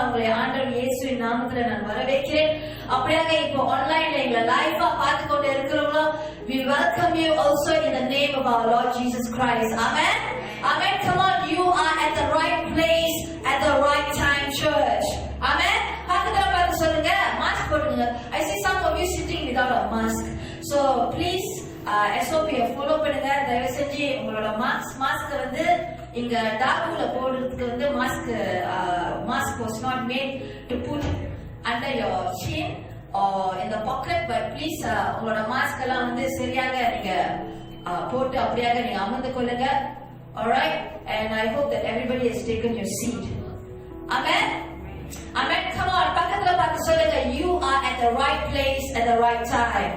உங்களை ஆண்டவர் இயேசுவின் நாமத்துல நான் வரவேற்கிறேன். அப்படியாக இப்போ ஆன்லைன்ல எங்களை லைவா பார்த்து கொண்டு இருக்கிறவங்களோ, we welcome you also in the name of our Lord Jesus Christ. Amen. Amen. Come on, you are at the right place at the right time, church. Amen. பக்கத்துல பார்த்து சொல்லுங்க, மாஸ்க் போடுங்க. I see some of you sitting without a mask. So please SOP follow பண்ணுங்க. தயவு செஞ்சு உங்களோட mask வந்து இங்க டாக்குல போடுறதுக்கு வந்து mask was not made to put under your chin or in the pocket, but please உங்களோட மாஸ்க் எல்லாம் வந்து சரியாக நீங்க போட்டு அப்படியாக நீங்க அமர்ந்து கொள்ளுங்க. Alright, and I hope that everybody has taken your seat. Amen. Amen. Come on, பக்கத்துல பார்த்து சொல்லுங்க, you are at the right place at the right time.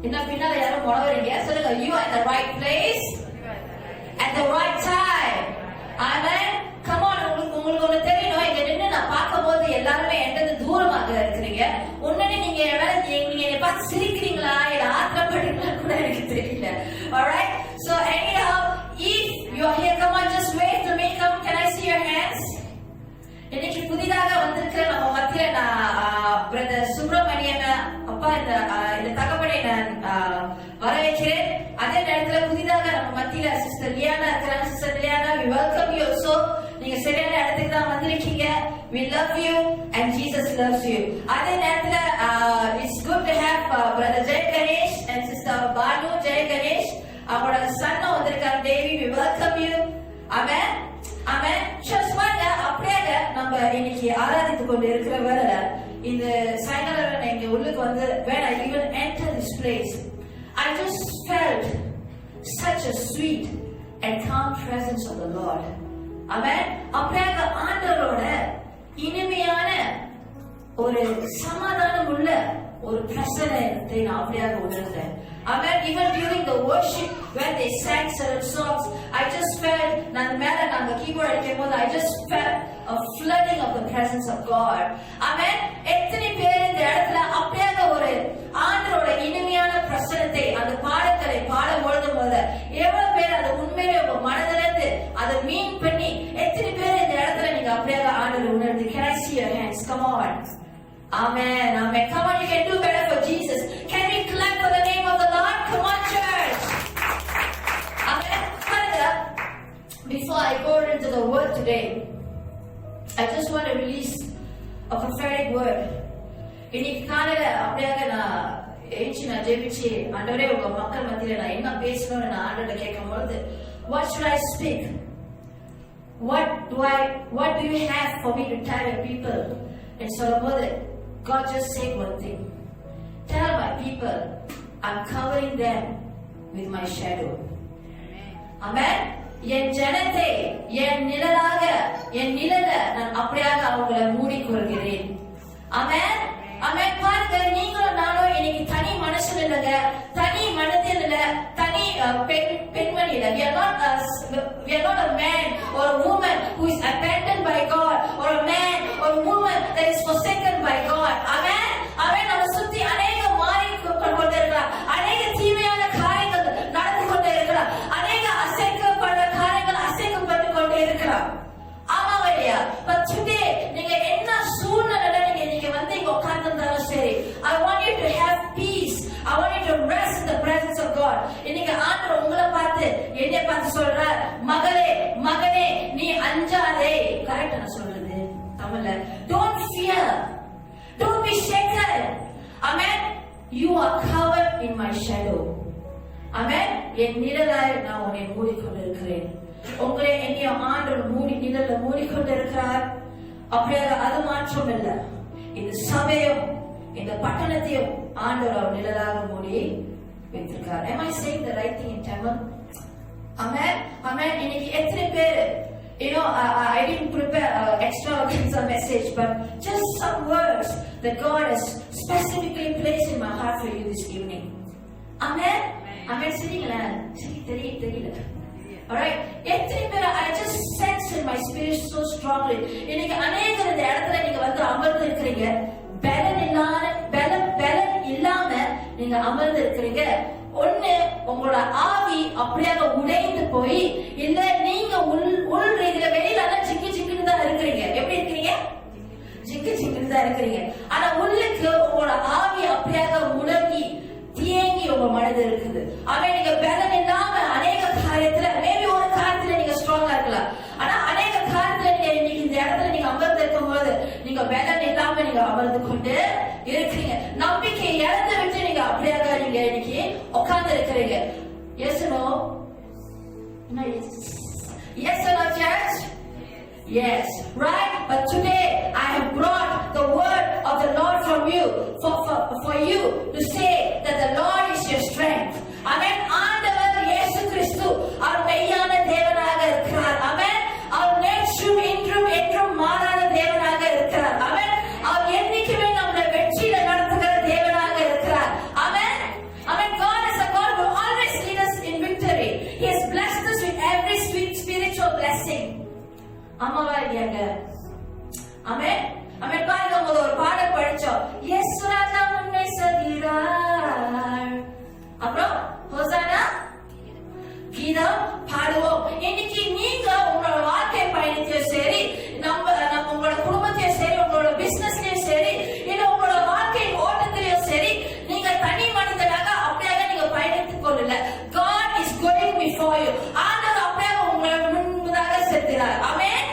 இன்னும் பின்னால யாரும் போனவரீங்க, சொல்லுங்க, you are at the right place at the right time. Amen. Come on, உங்களுக்கு ஒண்ணு தெரியணும், இங்க நின்னு நான் பார்க்கும்போது எல்லாருமே என்கிட்ட தூரமாக இருக்கிறீங்க. உடனே நீங்க என்னை பார்த்து சிரிக்கிறீங்களா இல்ல ஆத்திரப்படுறீங்களா கூட எனக்கு தெரியல. Alright, so anyhow, if you are here, come on, just wave to me. Come, can I see your hands? இன்னைக்கு புதிதாக வந்திருக்கிற நம்ம மத்தியில நான் பிரதர் சுப்பிரமணியன் அப்பா இந்த தகவலை நான் வரவேற்கிறேன். அதே நேரத்தில் புதிதாக நம்ம மத்தியில சிஸ்டர் லியானா இருக்கிறாங்க. Sister Liana, we welcome you also. நீங்க சரியான இடத்துக்கு தான் வந்திருக்கீங்க. We love you and Jesus loves you. அதே நேரத்துல it's good to have brother Jay Ganesh and sister Banu Jay Ganesh. அவரோட சன் வந்திருக்காரு தேவி. We welcome you. Amen. Amen. Just வாங்க, அப்படியே நம்ம இன்னைக்கு ஆராதித்து கொண்டு இருக்கிறவரை இந்த சாயங்காலம் இங்க உள்ளுக்கு வந்து when I even enter this place, I just felt such a sweet and calm presence of the Lord. Amen. அப்படியே ஆண்டவரோட இனிமையான ஒரு சமாதானம் உள்ள ஒரு பிரசன்னத்தை நான் அப்படியே உணர்ந்தேன். Amen. Even during the worship when they sang certain songs, I just felt நாங்க கீபோர்ட் அடிக்கும்போது I just felt a flooding of the presence of God. Amen. எத்தனை பேர் இந்த இடத்துல அப்படியே ஒரு ஆண்டவரோட இனிமையான பிரசன்னத்தை அந்த பாடல்களை பாடும் பொழுது எவ்வளவு பேர் அது உண்மையிலே உங்க மனதிலிருந்து அதை மீன் பண்ணி எத்தனை பேர் இந்த இடத்துல நீங்க அப்படியே ஆண்டவரை உணர்ந்து? Can I see your hands? Come on. Amen. Amen. Come on, you can do better for Jesus. Can we clap for the name of the Lord? Come on, church. Amen. Further, before I go into the word today, I just want to release a prophetic word. இன்னைக்கு காலையில அப்படியே நான் ஏஞ்சி நான் ஜெபிச்சு ஆண்டவரே உங்க மக்கள் மத்தியில நான் என்ன பேசணும்னு நான் ஆண்டவரை கேட்கும்போது, what should I speak? What do you have for me to tell your people? And சொல்லும்போது God just said one thing. Tell my people I'm covering them with my shadow. Amen. என் ஜனத்தை என் நிழல நான் அப்படியாக அவங்களை மூடிக்கொள்கிறேன். Amen. Amen. பாருங்க, நீங்களும் நானும் இன்னைக்கு தனி மனுஷன் இல்லைங்க, தனி மனிதன் இல்ல, தனி பெண்மணி இல்ல. We are not a man or a woman who is abandoned by God, or a man or a woman that is forsaken by God. Amen. Amen. நம்ம சுத்தி அநேக மாறி கொண்டு இருக்கிறார், அநேக தீமையான காரியங்கள் நடந்து கொண்டே இருக்கிறார், அநேக அசைக்கப்படுற காரியங்கள் அசைக்கப்பட்டு கொண்டே இருக்கிறார். ஆமாவா இல்லையா? But today நீங்க என்ன சூழ்நிலையில நீங்க வந்து இங்க உட்கார்ந்திருந்தாலும் சரி, I want you to have peace. I want you to rest in the presence of God. இன்னைக்கு ஆண்டவர் உங்களை பார்த்து என்னை பார்த்து சொல்றார், மகனே நீ அஞ்சாதே. கரெக்டா நான் சொல்றது தமிழ்ல? Don't fear, don't be shaken. Amen. You are covered in my shadow. Amen. என் நிழலாய் நான் உன்னை மூடிக்கொண்டிருக்கிறேன். உங்களை என்னைய ஆண்டவர் நிழல்ல மூடிக்கொண்டிருக்கிறார். அப்படியே அது மாற்றம் இல்லை. இந்த சபையும் இந்த பட்டணத்தையும் ஆண்டவர் நிழலாக மூடி வைத்திருக்கிறார். Am I saying the right thing in Tamil? Amen. Amen. இன்னைக்கு எத்தனை பேர், I didn't prepare extra message, but just some words that God has specifically placed in my heart for you this evening. Amen. Amen. சரிங்களா? சரி தெரியல. Alright. எத்தனை பேர் I just sense in my spirit so strongly. இன்னைக்கு அநேகர் இந்த இடத்துல நீங்க வந்து அமர்ந்து இருக்கிறீங்க, பலன் இல்லாம நீங்க அமர்ந்து இருக்கிறீங்க. ஒண்ணு உங்களோட ஆவி அப்படியாக உடைந்து போய், இல்ல நீங்க உள் ரீதியில வெளியில சிக்கி சிக்கின்னு தான் இருக்கிறீங்க. Yes, right? But today I have brought the word of the Lord from you for you to say that the Lord is your strength. Amen. ஆண்டவர் இயேசு கிறிஸ்து அவர் மெய்யான தேவனாக இருக்கிறார். Amen. அவர் நேற்றும் இன்றும் என்றும் மாறாத தேவனாக இருக்கிறார். Amen. அவர் என்னைக்குமே நம்மை வெற்றியில நடத்துகிற தேவனாக இருக்கிறார். Amen. Amen. God is a God who always leads us in victory. He has blessed us with every sweet spiritual blessing. அம்மாவா இல்லையாங்க? ஆமென். ஆமென். பாருங்க, முதல்ல ஒரு பாடல் படிச்சோம். இயேசு ராஜா முன்னே செல்கிறார். அப்புறம் ஹோசானா கீதம் பாடுவோம். இன்னைக்கு நீங்க உங்களோட வாழ்க்கை பயணத்தையும் சரி, நம்ம உங்களோட குடும்பத்தையும் சரி, உங்களோட பிசினஸ்லயும் சரி, இல்ல உங்களோட வாழ்க்கை ஓட்டத்திலையும் சரி, நீங்க தனி மனிதனாக அப்படியே நீங்க பயணித்துக் கொள்ளல. God is going before you. ஆண்டவர் அப்படியே உங்களை முன்பதாக செல்கிறார். ஆமென்.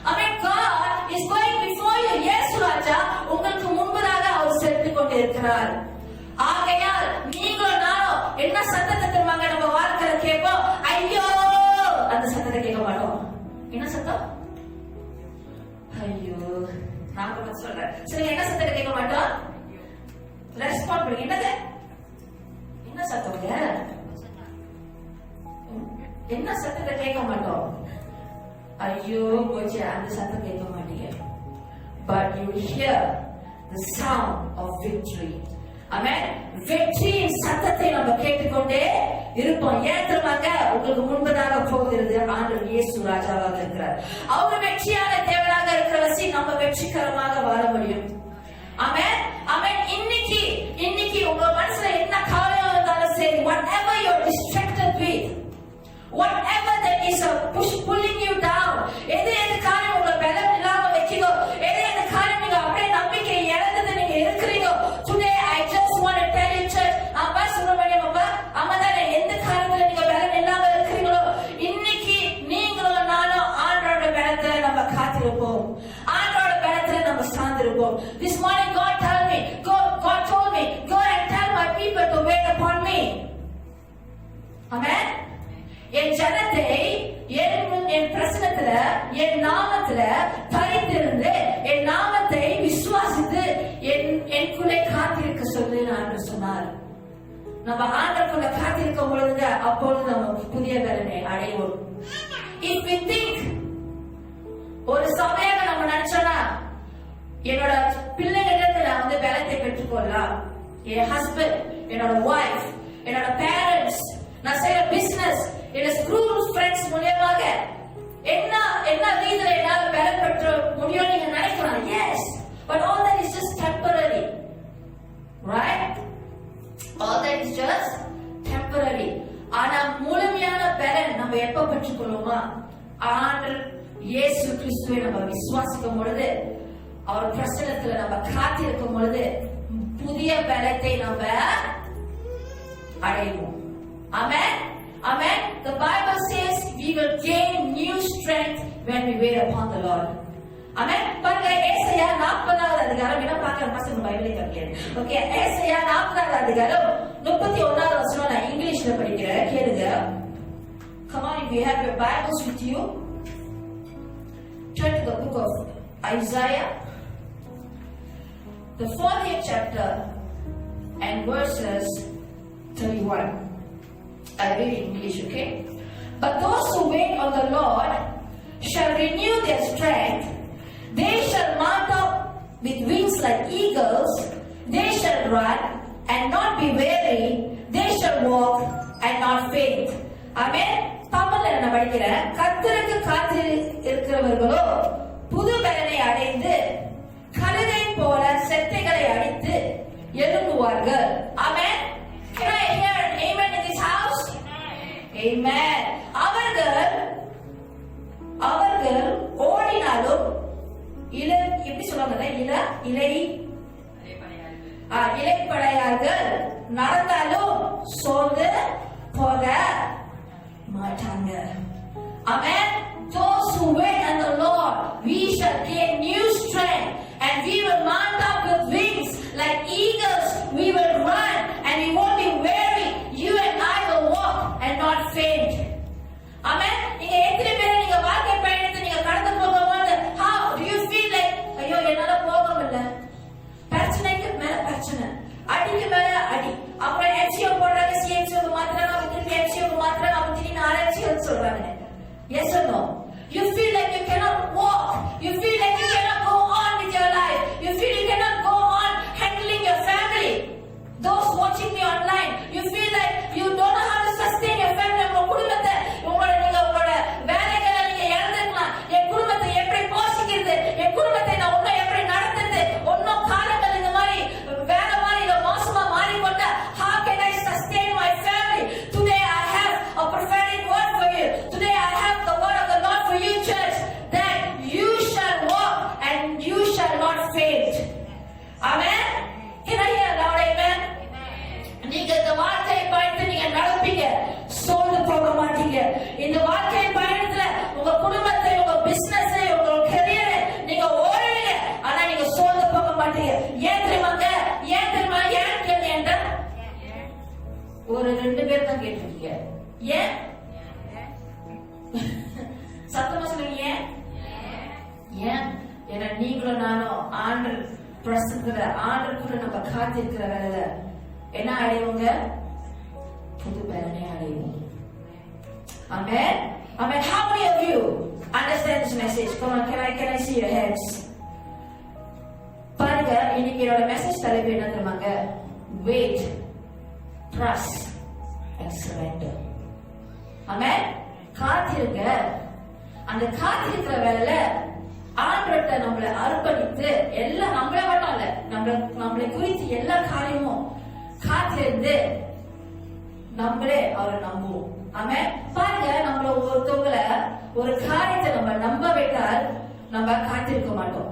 ஆமென். God is going before you. இயேசு ராஜா உங்களுக்கு முன்பதாக அவர் சென்று கொண்டிருக்கிறார். ஆகையால் நீங்களும் நானும் என்ன சத்தத்தை திரும்பாங்க நம்ம வாழ்க்கையில கேட்போம்? ஐயோ, அந்த சத்தத்தை கேட்க மாட்டோம். என்ன சத்தம்? ஐயோ, நான் கூட சொல்றேன். சரி, என்ன சத்தத்தை கேட்க மாட்டோம்? ரெஸ்பாண்ட் பண்ணுங்க. என்னது? என்ன சத்தம்? என்ன சத்தத்தை கேட்க மாட்டோம்? ஐயோ போச்சு, அந்த சத்தம் கேட்க மாட்டீங்க. But you hear the sound of victory. Amen. வெற்றியின் சத்தத்தை நம்ம கேட்டுக்கொண்டே இருப்போம். ஏன் தெரியுமாங்க? உங்களுக்கு முன்பதாக போகிறது ஆண்டவர் இயேசு ராஜாவாக இருக்கிறார். அவர் வெற்றியான தேவனாக இருக்கிறவசி நம்ம வெற்றிகரமாக வாழ முடியும். ஆமென். ஆமென். இன்னைக்கு உங்க மனசுல என்ன கவலை இருந்தாலும் சரி, whatever you're distracted with, whatever that is pulling you down, எது காரியம் உங்களை பலம் இல்லாம வைக்கிறோ, எது காரியம் நீங்க அப்படியே நம்பிக்கை இழந்தது நீங்க இருக்கிறீங்க, today I just want to tell you church, அப்பா சுப்பிரமணியம் அப்பா அம்மாதானே, எந்த காரியத்துல நீங்க பலம் இல்லாம இருக்கிறீங்களோ, இன்னைக்கு நீங்களும் நானும் ஆண்டோட பலத்துல நம்ம காத்திருப்போம். ஆண்டோட பலத்துல நம்ம சார்ந்திருப்போம். This morning God told me, go and tell my people to wait upon me. Amen. என் ஜனத்தை என் பிரசனத்துல, என் நாமத்துல தரித்திருந்து, என் நாமத்தை விசுவாசித்து எனக்குள்ளே காத்திருக்க சொல்லி நான் சொன்னார். நம்ம ஆண்டவருக்குள்ள காத்திருக்கும் பொழுது அப்பொழுது நம்ம புதிய பலனை அடைவோம். If we think, ஒரு சமயம் நம்ம நினைச்சோம்னா என்னோட பிள்ளைகளிடத்துல நான் பலத்தை பெற்றுக்கொள்ளலாம், என் ஹஸ்பண்ட், என்னோட ஒய்ஃப், என்னோட பேரண்ட்ஸ், நான் செய்யற பிசினஸ், என்னோட ஸ்கூல் ஃப்ரெண்ட்ஸ் மூலமாக என்ன ரீதியில என்னால பலம் பெற்ற முடியும் நீங்க நினைக்கலாம். Yes, but all that is just temporary, right? All that is just temporary. ஆனா முழுமையான பலன் நம்ம எப்ப பெற்றுக்கொள்வோமா? ஆண்டவர் இயேசு கிறிஸ்துவை நம்ம விசுவாசிக்கும் பொழுது, அவர் பிரசன்னத்துல நம்ம காத்திருக்கும் பொழுது புதிய பலத்தை நம்ம அடைவோம். Amen. Amen. The Bible says we will gain new strength when we wait upon the Lord. Amen. பாருங்க, ஏசாயா 40வது அதிகாரம், என்ன பார்க்கற பசங்க பைபிளை கற்கலாம். ஓகே, ஏசாயா 40வது அதிகாரம் 31வது வசனம் நான் இங்கிலீஷ்ல படிக்கிறேன், கேளுங்க. Come on, if you have your Bibles with you, turn to the book of Isaiah, the 40th chapter and verses 31. I read in English, okay? But those who wait on the Lord shall renew their strength. They shall mount up with wings like eagles. They shall run and not be weary. They shall walk and not faint. Amen. தமிழ்ல நான் படிக்கிறேன். கர்த்தருக்கு காத்திருக்கிறவர்களோ புது பலனை அடைந்து கழுதை போல செட்டைகளை அடித்து எழும்புவார்கள். Amen. Can I hear an amen in this house? Amen. அவர்கள் ஓடினாலும் எப்படி சொல்லுவாங்க, இலைப்படையார்கள், நடந்தாலும் சோர்ந்து போக மாட்டாங்க. Amen. Those who wait on the Lord, we shall gain new strength and we will mount up with wings like eagles. We will run and we won't be weary. You and I will walk and not faint. Amen. நீங்க எத்தனை பேர் நீங்க வாழ்க்கை பயணத்தை நீங்க கடந்து போகும்போது நீங்களும் நானும் ஆண்டு பிரசத்துல ஆண்டுக்குள்ள நம்ம காத்திருக்கிற வேலையில என்ன அடைவோங்க? புது பலனை அடைவோம். Amen. Amen. How many of you understand this message? Come on, can I see your hands? பாருங்க, இன்னைக்கு என்னோட மெசேஜ் தலைப்பு என்ன தெரியுமாங்க? Wait, trust and surrender. Amen. காத்திருங்க. அந்த காத்திருக்கிற வேலையில ஆண்டவர்கிட்ட நம்மளை அர்ப்பணித்து எல்லாம் நம்மளே மட்டும் இல்ல, நம்மளை குறித்து எல்லா காரியமும் காத்திருந்து நம்மளே அவரை நம்புவோம். ஆமென். பாருங்க, நம்மள ஒருத்தவங்கள ஒரு காரியத்தை நம்ம நம்ப வைத்தால் நம்ம காத்திருக்க மாட்டோம்.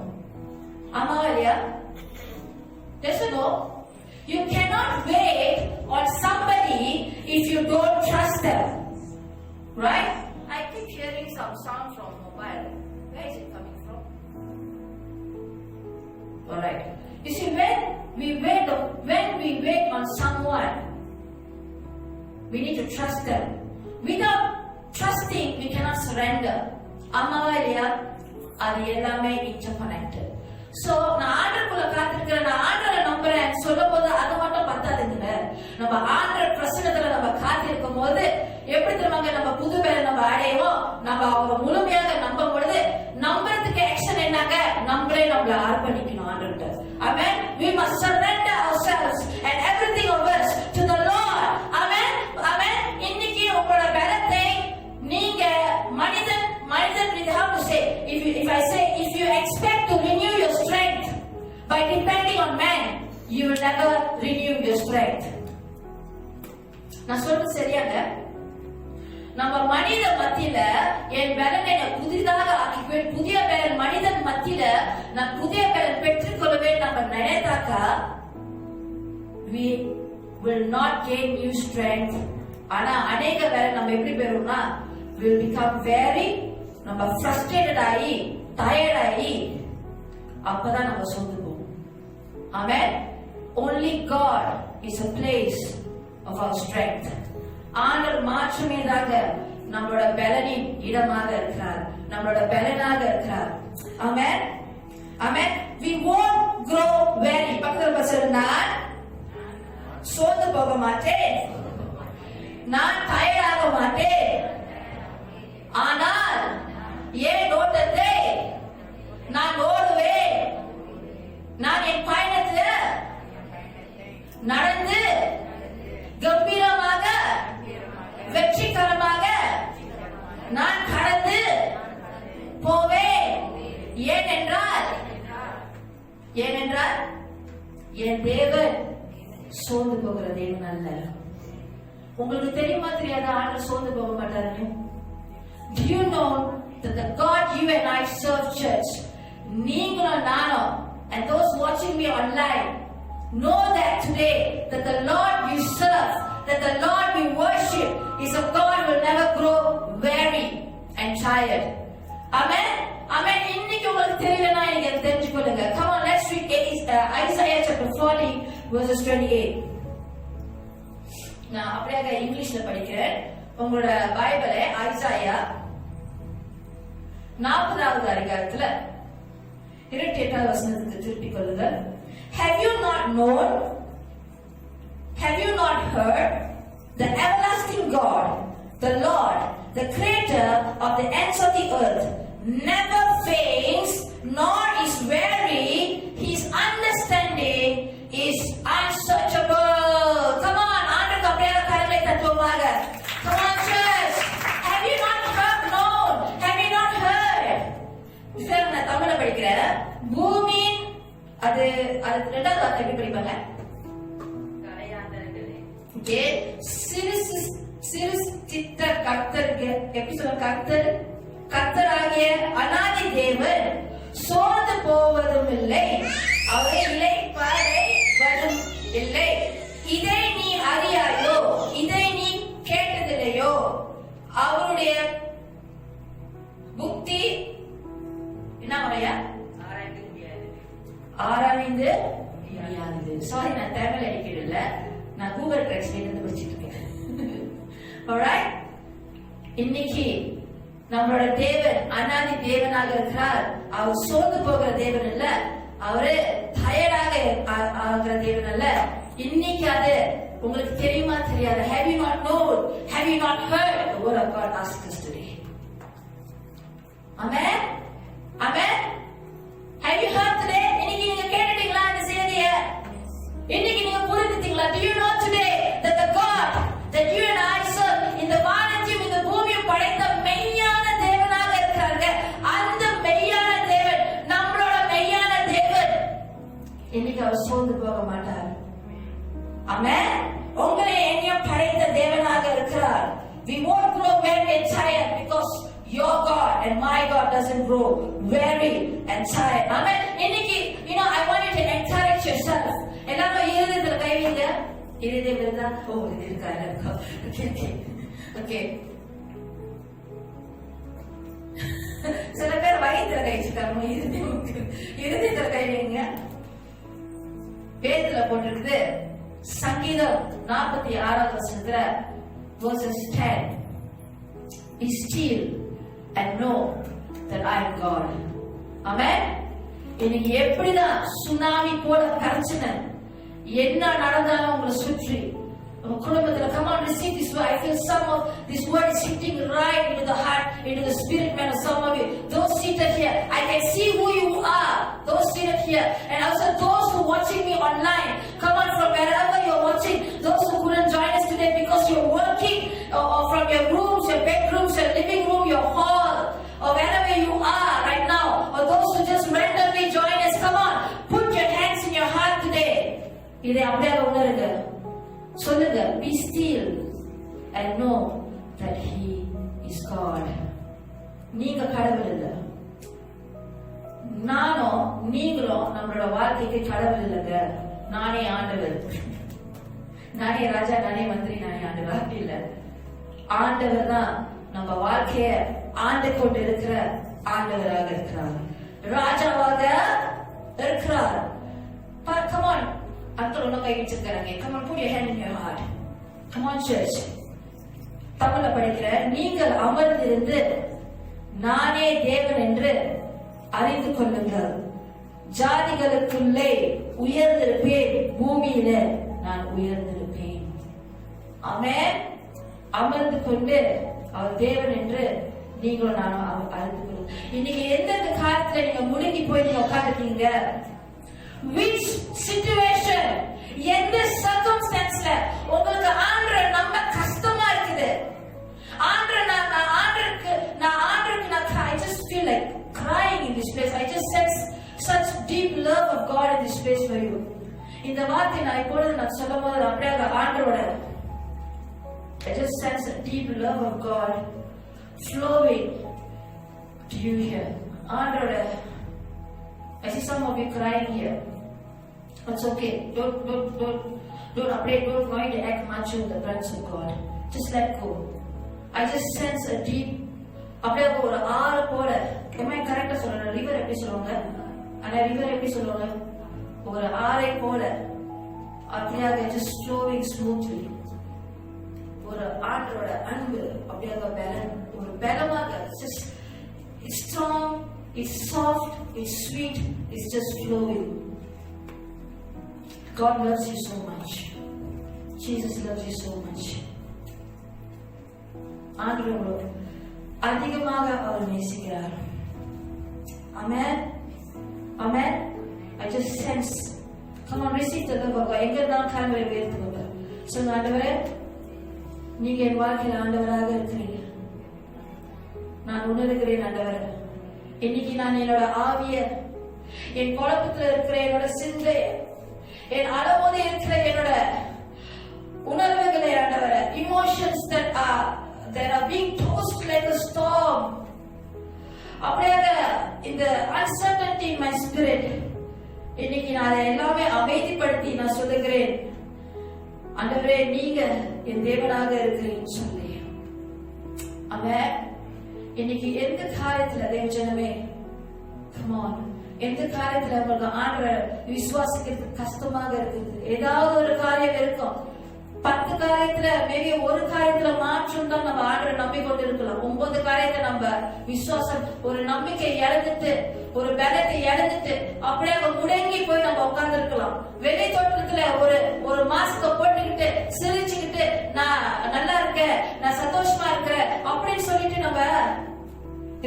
ஆமாவா இல்லையா? Yes or no? You cannot wait on somebody if you don't trust them. Right? I keep hearing some sound from mobile. Where is it coming from? Alright. You see, when we wait on someone, we need to trust them. Without trusting, we cannot surrender. Amava இல்லையா? அது எல்லாமே interconnected. So நான் ஆண்டவருக்குள்ள காத்திருக்கிறேன், நான் ஆண்டவரை நம்புறேன் சொல்லும் போது அது மட்டும் பத்தாதுங்க. நம்ம ஆண்டவர் பிரசன்னத்துல நம்ம காத்திருக்கும் போது எப்படி தெரியுமாங்க நம்ம புது பேரை நம்ம அடைவோம்? நம்ம அவரை முழுமையாக நம்பும் பொழுது நம்புறதுக்கு ஆக்ஷன் என்னங்க? நம்மளே நம்மள அர்ப்பணிக்கணும் ஆண்டவர்கிட்ட. Amen. We must surrender ourselves and everything of us to the Lord. Amen. Amen. இன்னைக்கு உங்களோட பலத்தை நீங்க மனிதன் with how to say, if I say if you expect to renew your strength by depending on man, you will never renew your strength. நான் சொல்றது சரியாங்க? நம்ம மனித மத்தியில என் பலனை நான் புதிதாக ஆக்கிக்குவேன், புதிய பலன் மனிதன் மத்தியில நான் புதிய பலன் பெற்றுக்கொள்வேன் நம்ம நினைத்தாக்கா we will not gain new strength. ஆனா அநேக வேலை நம்ம எப்படி பெறுவோம்னா will become very நம்ம frustrated ஆகி tired ஆகி அப்பதான் நம்ம சோர்ந்து போவோம். Amen. Only God is a place of our strength. ஆண்டவர் மாற்றமே தாங்க நம்மளோட பலனின் இடமாக இருக்கிறார், நம்மளோட பலனாக இருக்கிறார். Amen. Amen. We won't grow weary. பக்கத்துல பசங்க நான் சோர்ந்து போக மாட்டேன், நான் டயர்ட் ஆக மாட்டேன். ஆனால் ஏன் ஓட்டத்தை நான் ஓடுவேன், நான் என் பயணத்துல நடந்து கம்பீரமாக வெற்றிகரமாக நான் கடந்து போவேன். ஏனென்றால் என் தேவன் சோர்ந்து போகிற தேவன் அல்ல. உங்களுக்கு தெரியுமா தெரியாத ஆண்டு சோர்ந்து போக மாட்டாருன்னு? Do you know that the God you and I serve, church, நீங்களும் நானும் and those watching me online know that today that the Lord you serve, that the Lord we worship is a God who will never grow weary and tired. Amen. Amen. இன்னைக்கு உங்களுக்கு தெரியலனா நீங்க தெரிஞ்சுக்கொள்ளுங்க. Come on, let's read Isaiah chapter 40 verses 28. நான் அப்படியே இங்கிலீஷ்ல படிக்கிறேன். உங்களோட பைபிளை ஐசாயா 40வது அதிகாரத்துல 28வது வசனத்துக்கு திருப்பிக் கொள்ளுங்கள். Have you not known? Have you not heard? The everlasting God, the Lord, the creator of the ends of the earth, never faints nor is weary. His understanding is unsearchable. Come on, ஆண்டவர் அப்படியே கரங்களை தட்டுவோமாக. Come on, church. Have you not known? Have you not heard? Sir நான் தமிழ்ல படிக்கிறேன். பூமி அது ரெண்டாவது வார்த்தை எப்படி படிப்பாங்க? ஓகே. சிருஷ்டித்த கர்த்தருக்கு எப்படி சொல்ல? கர்த்தராகிய அநாதி தேவன் சோர்ந்து போவதும் இல்லை, அவரை இளைப்பாறுவதும் இல்லை. இதை நீ அறியாயோ? இதை நீ கேட்டதில்லையோ? அவருடைய புத்தி என்ன முறையா? ஆராய்ந்து முடியாது. சாரி, நான் தமிழ் அடிக்கிறதில்ல, நான் கூகுள் டிரான்ஸ்லேட் படிச்சுட்டு இருக்கேன். Alright? இன்னைக்கு நம்மளோட தேவன் அனாதி தேவனாக இருக்கிறார். அவர் சோர்ந்து போகிற தேவன் அல்ல, அவரு டயர்டாக ஆகிற தேவன் அல்ல. இன்னைக்கு அது உங்களுக்கு தெரியுமா தெரியாது? Have you not known? Have you not heard the word of God asked us today? Amen. Amen. Have you heard today? இன்னைக்கு நீங்க கேட்டீங்களா இந்த செய்தியை? இன்னைக்கு நீங்க புரிஞ்சுட்டீங்களா? Do you know today that the God that you and I serve இந்த வானத்தையும் இந்த பூமியும் படைத்த மெய்யான தேவனாக இருக்கிறாங்க. அந்த மெய்யான தேவன் நம்மளோட மெய்யான தேவன். இன்னைக்கு அவர் சோர்ந்து போக மாட்டார். ஆமென். உங்களை என்னையும் படைத்த தேவனாக இருக்கிறார். We won't grow weary and tired because your God and my God doesn't grow weary and tired. Amen. இன்னைக்கு I want you to encourage yourself. எல்லாரும் இருதயத்துல கை வைங்க. இருதயம் இருந்தா இது இருக்காரு. ஓகே. சில பேர் வயித்துல கை வச்சிருக்காங்க. இருதயத்துல கை வைங்க. வேதத்துல போட்டிருக்குது சங்கீதம் 46வது வசனத்துல verses 10. Be still and know that I am God. Amen. இன்னைக்கு எப்படிதான் சுனாமி போல பிரச்சனை என்ன நடந்தாலும் உங்களை சுற்றி உங்க குடும்பத்துல come on receive this word. I feel some of this word is hitting right into the heart, into the spirit man of some of you. Those seated here, I can see who you are. Those seated here and also those who watching me online. Come on from wherever you're watching. Those who couldn't join us today because you're working or from your rooms, your bedrooms, your living room, your hall, or wherever you are right now, or those who just randomly join us. Come on, put your hands in your heart today. இதை அப்படியே உணருங்க. சொல்லுங்க, be still and know that he is God. நீங்க கடவுள் இல்ல. நானும் நீங்களும் நம்மளோட வாழ்க்கைக்கு கடவுள் இல்லைங்க. நானே ஆண்டவர். நானே ராஜா, நானே மந்திரி, நானே ஆண்டவர் இல்ல. ஆண்டவர் தான் நம்ம வாழ்க்கைய ஆண்டு கொண்டு இருக்கிற ஆண்டவராக இருக்கிறார், ராஜாவாக இருக்கிறார். Come on, அத்தனை ஒண்ணு கை வச்சிருக்காங்க. Come on, put your hand in your heart. Come on church. தமிழ்ல படிக்கிற, நீங்கள் அமர்ந்திருந்து நானே தேவன் என்று அறிந்து கொள்ளுங்கள். ஜாதிகளுக்குள்ளே உயர்ந்திருப்பேன், பூமியில நான் உயர்ந்திருப்பேன். ஆமென். அமர்ந்து கொண்டு அவர் தேவன் என்று நீங்களும் நானும் அறிந்து கொள்ளுங்கள். இன்னைக்கு எந்தெந்த காலத்துல நீங்க முழுங்கி போய் நீங்க உட்காந்துட்டீங்க? Which situation, எந்த circumstanceல உங்களுக்கு ஆண்டவரை நம்ப கஷ்டமா இருக்குது? I just feel like crying in this place. I just sense such deep love of God in this place for you. இந்த வார்த்தை நான் இப்பொழுது நான் சொல்லும் போது அப்படியே ஆண்டவரோட I just sense a deep love of God flowing to you here. ஆண்டவரோட I see some of you crying here. It's okay. Don't afraid. Don't going to act much in the presence of God. Just let go. I just sense a deep. அப்படியே ஒரு ஆறு போல. என்ன கரெக்டா சொல்றேன்? River எப்படி சொல்லுவாங்க? ஆனா ரிவர் எப்படி சொல்லுவாங்க? ஒரு ஆறை போல. அப்படியே just flowing smoothly. ஒரு ஆற்றோட அன்பு அப்படியே ஒரு பலமாக it's strong. It's soft, it's sweet, it's just flowing. God loves you so much. Jesus loves you so much. ஆண்டவர் அதிகமாக அவர் நேசிக்கிறார். Amen. Amen. I just sense. Come on, receive the love of God. எங்க தான் கண்களை உயர்த்துங்க. சொல்லுங்க, ஆண்டவரே, நீங்க என் வாழ்க்கையில் ஆண்டவராக இருக்கிறீங்க. நான் உணர்கிறேன் ஆண்டவரே. இன்னைக்கு நான் என்னோட ஆவிய, என் குழப்பத்துல இருக்கிற என்னோட சிந்தை, என் அளவோடு இருக்கிற என்னோட உணர்வுகளை ஆண்டவர, emotions that are being tossed like a storm, அப்படியே இந்த uncertainty in my spirit, இன்னைக்கு நான் அதை எல்லாமே அமைதிப்படுத்தி நான் சொல்லுகிறேன், ஆண்டவரே நீங்க என் தேவனாக இருக்கிறீங்கன்னு சொல்லி. அவன் இன்னைக்கு எந்த காரியத்துல தேவஜனமே, come on, எந்த காரியத்துல உங்களுக்கு ஆண்டவரை விசுவாசிக்கிறது கஷ்டமாக இருக்குது? ஏதாவது ஒரு காரியம் இருக்கும். 10 காரியத்துல மேபி ஒரு காரியத்துல மாற்றம் தான் நம்ம ஆண்டவரை நம்பிக்கொண்டு இருக்கலாம். 9 காரியத்தை நம்ம விசுவாசம் ஒரு நம்பிக்கை இழந்துட்டு ஒரு பலத்தை இழந்துட்டு அப்படியே முடங்கி போய் நம்ம உட்கார்ந்து இருக்கலாம். வெளி தோற்றத்துல ஒரு மாஸ்க போட்டுக்கிட்டு சிரிச்சுக்கிட்டு நான் நல்லா இருக்கேன், நான் சந்தோஷமா இருக்கிறேன் அப்படின்னு சொல்லிட்டு நம்ம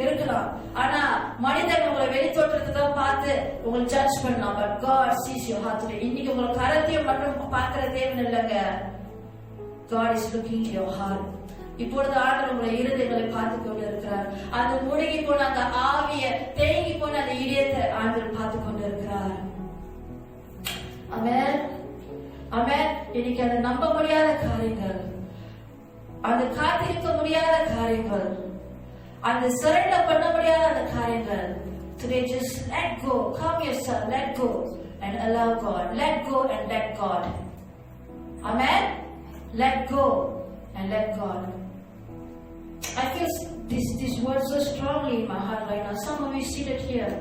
இருக்கலாம். ஆனா மனிதன் உங்களை வெளி தோற்றத்தை தான் பார்த்து உங்களை ஜட்ஜ் பண்ணலாம். But God sees your heart today. இன்னைக்கு உங்களை கரத்தையும் மட்டும் பார்க்கிற தேவன் இல்லைங்க. God is looking at your heart. இப்பொழுது ஆண்டவர் உங்களை இருதயங்களை பார்த்து கொண்டு இருக்கிறார். அது முடங்கி போன அந்த ஆவிய தேங்கி போன அந்த இதயத்தை ஆண்டவர் பார்த்து கொண்டு இருக்கிறார். ஆமென் ஆமென். இன்னைக்கு அதை நம்ப முடியாத காரியங்கள், அந்த காத்திருக்க முடியாத காரியங்கள், அந்த சரண்டர் பண்ண முடியாத அந்த காரியங்கள், today just let go, calm yourself, let go and allow God, let go and let God. Amen. Let go and let God. I feel this word so strongly in my heart right now. Some of you seated here,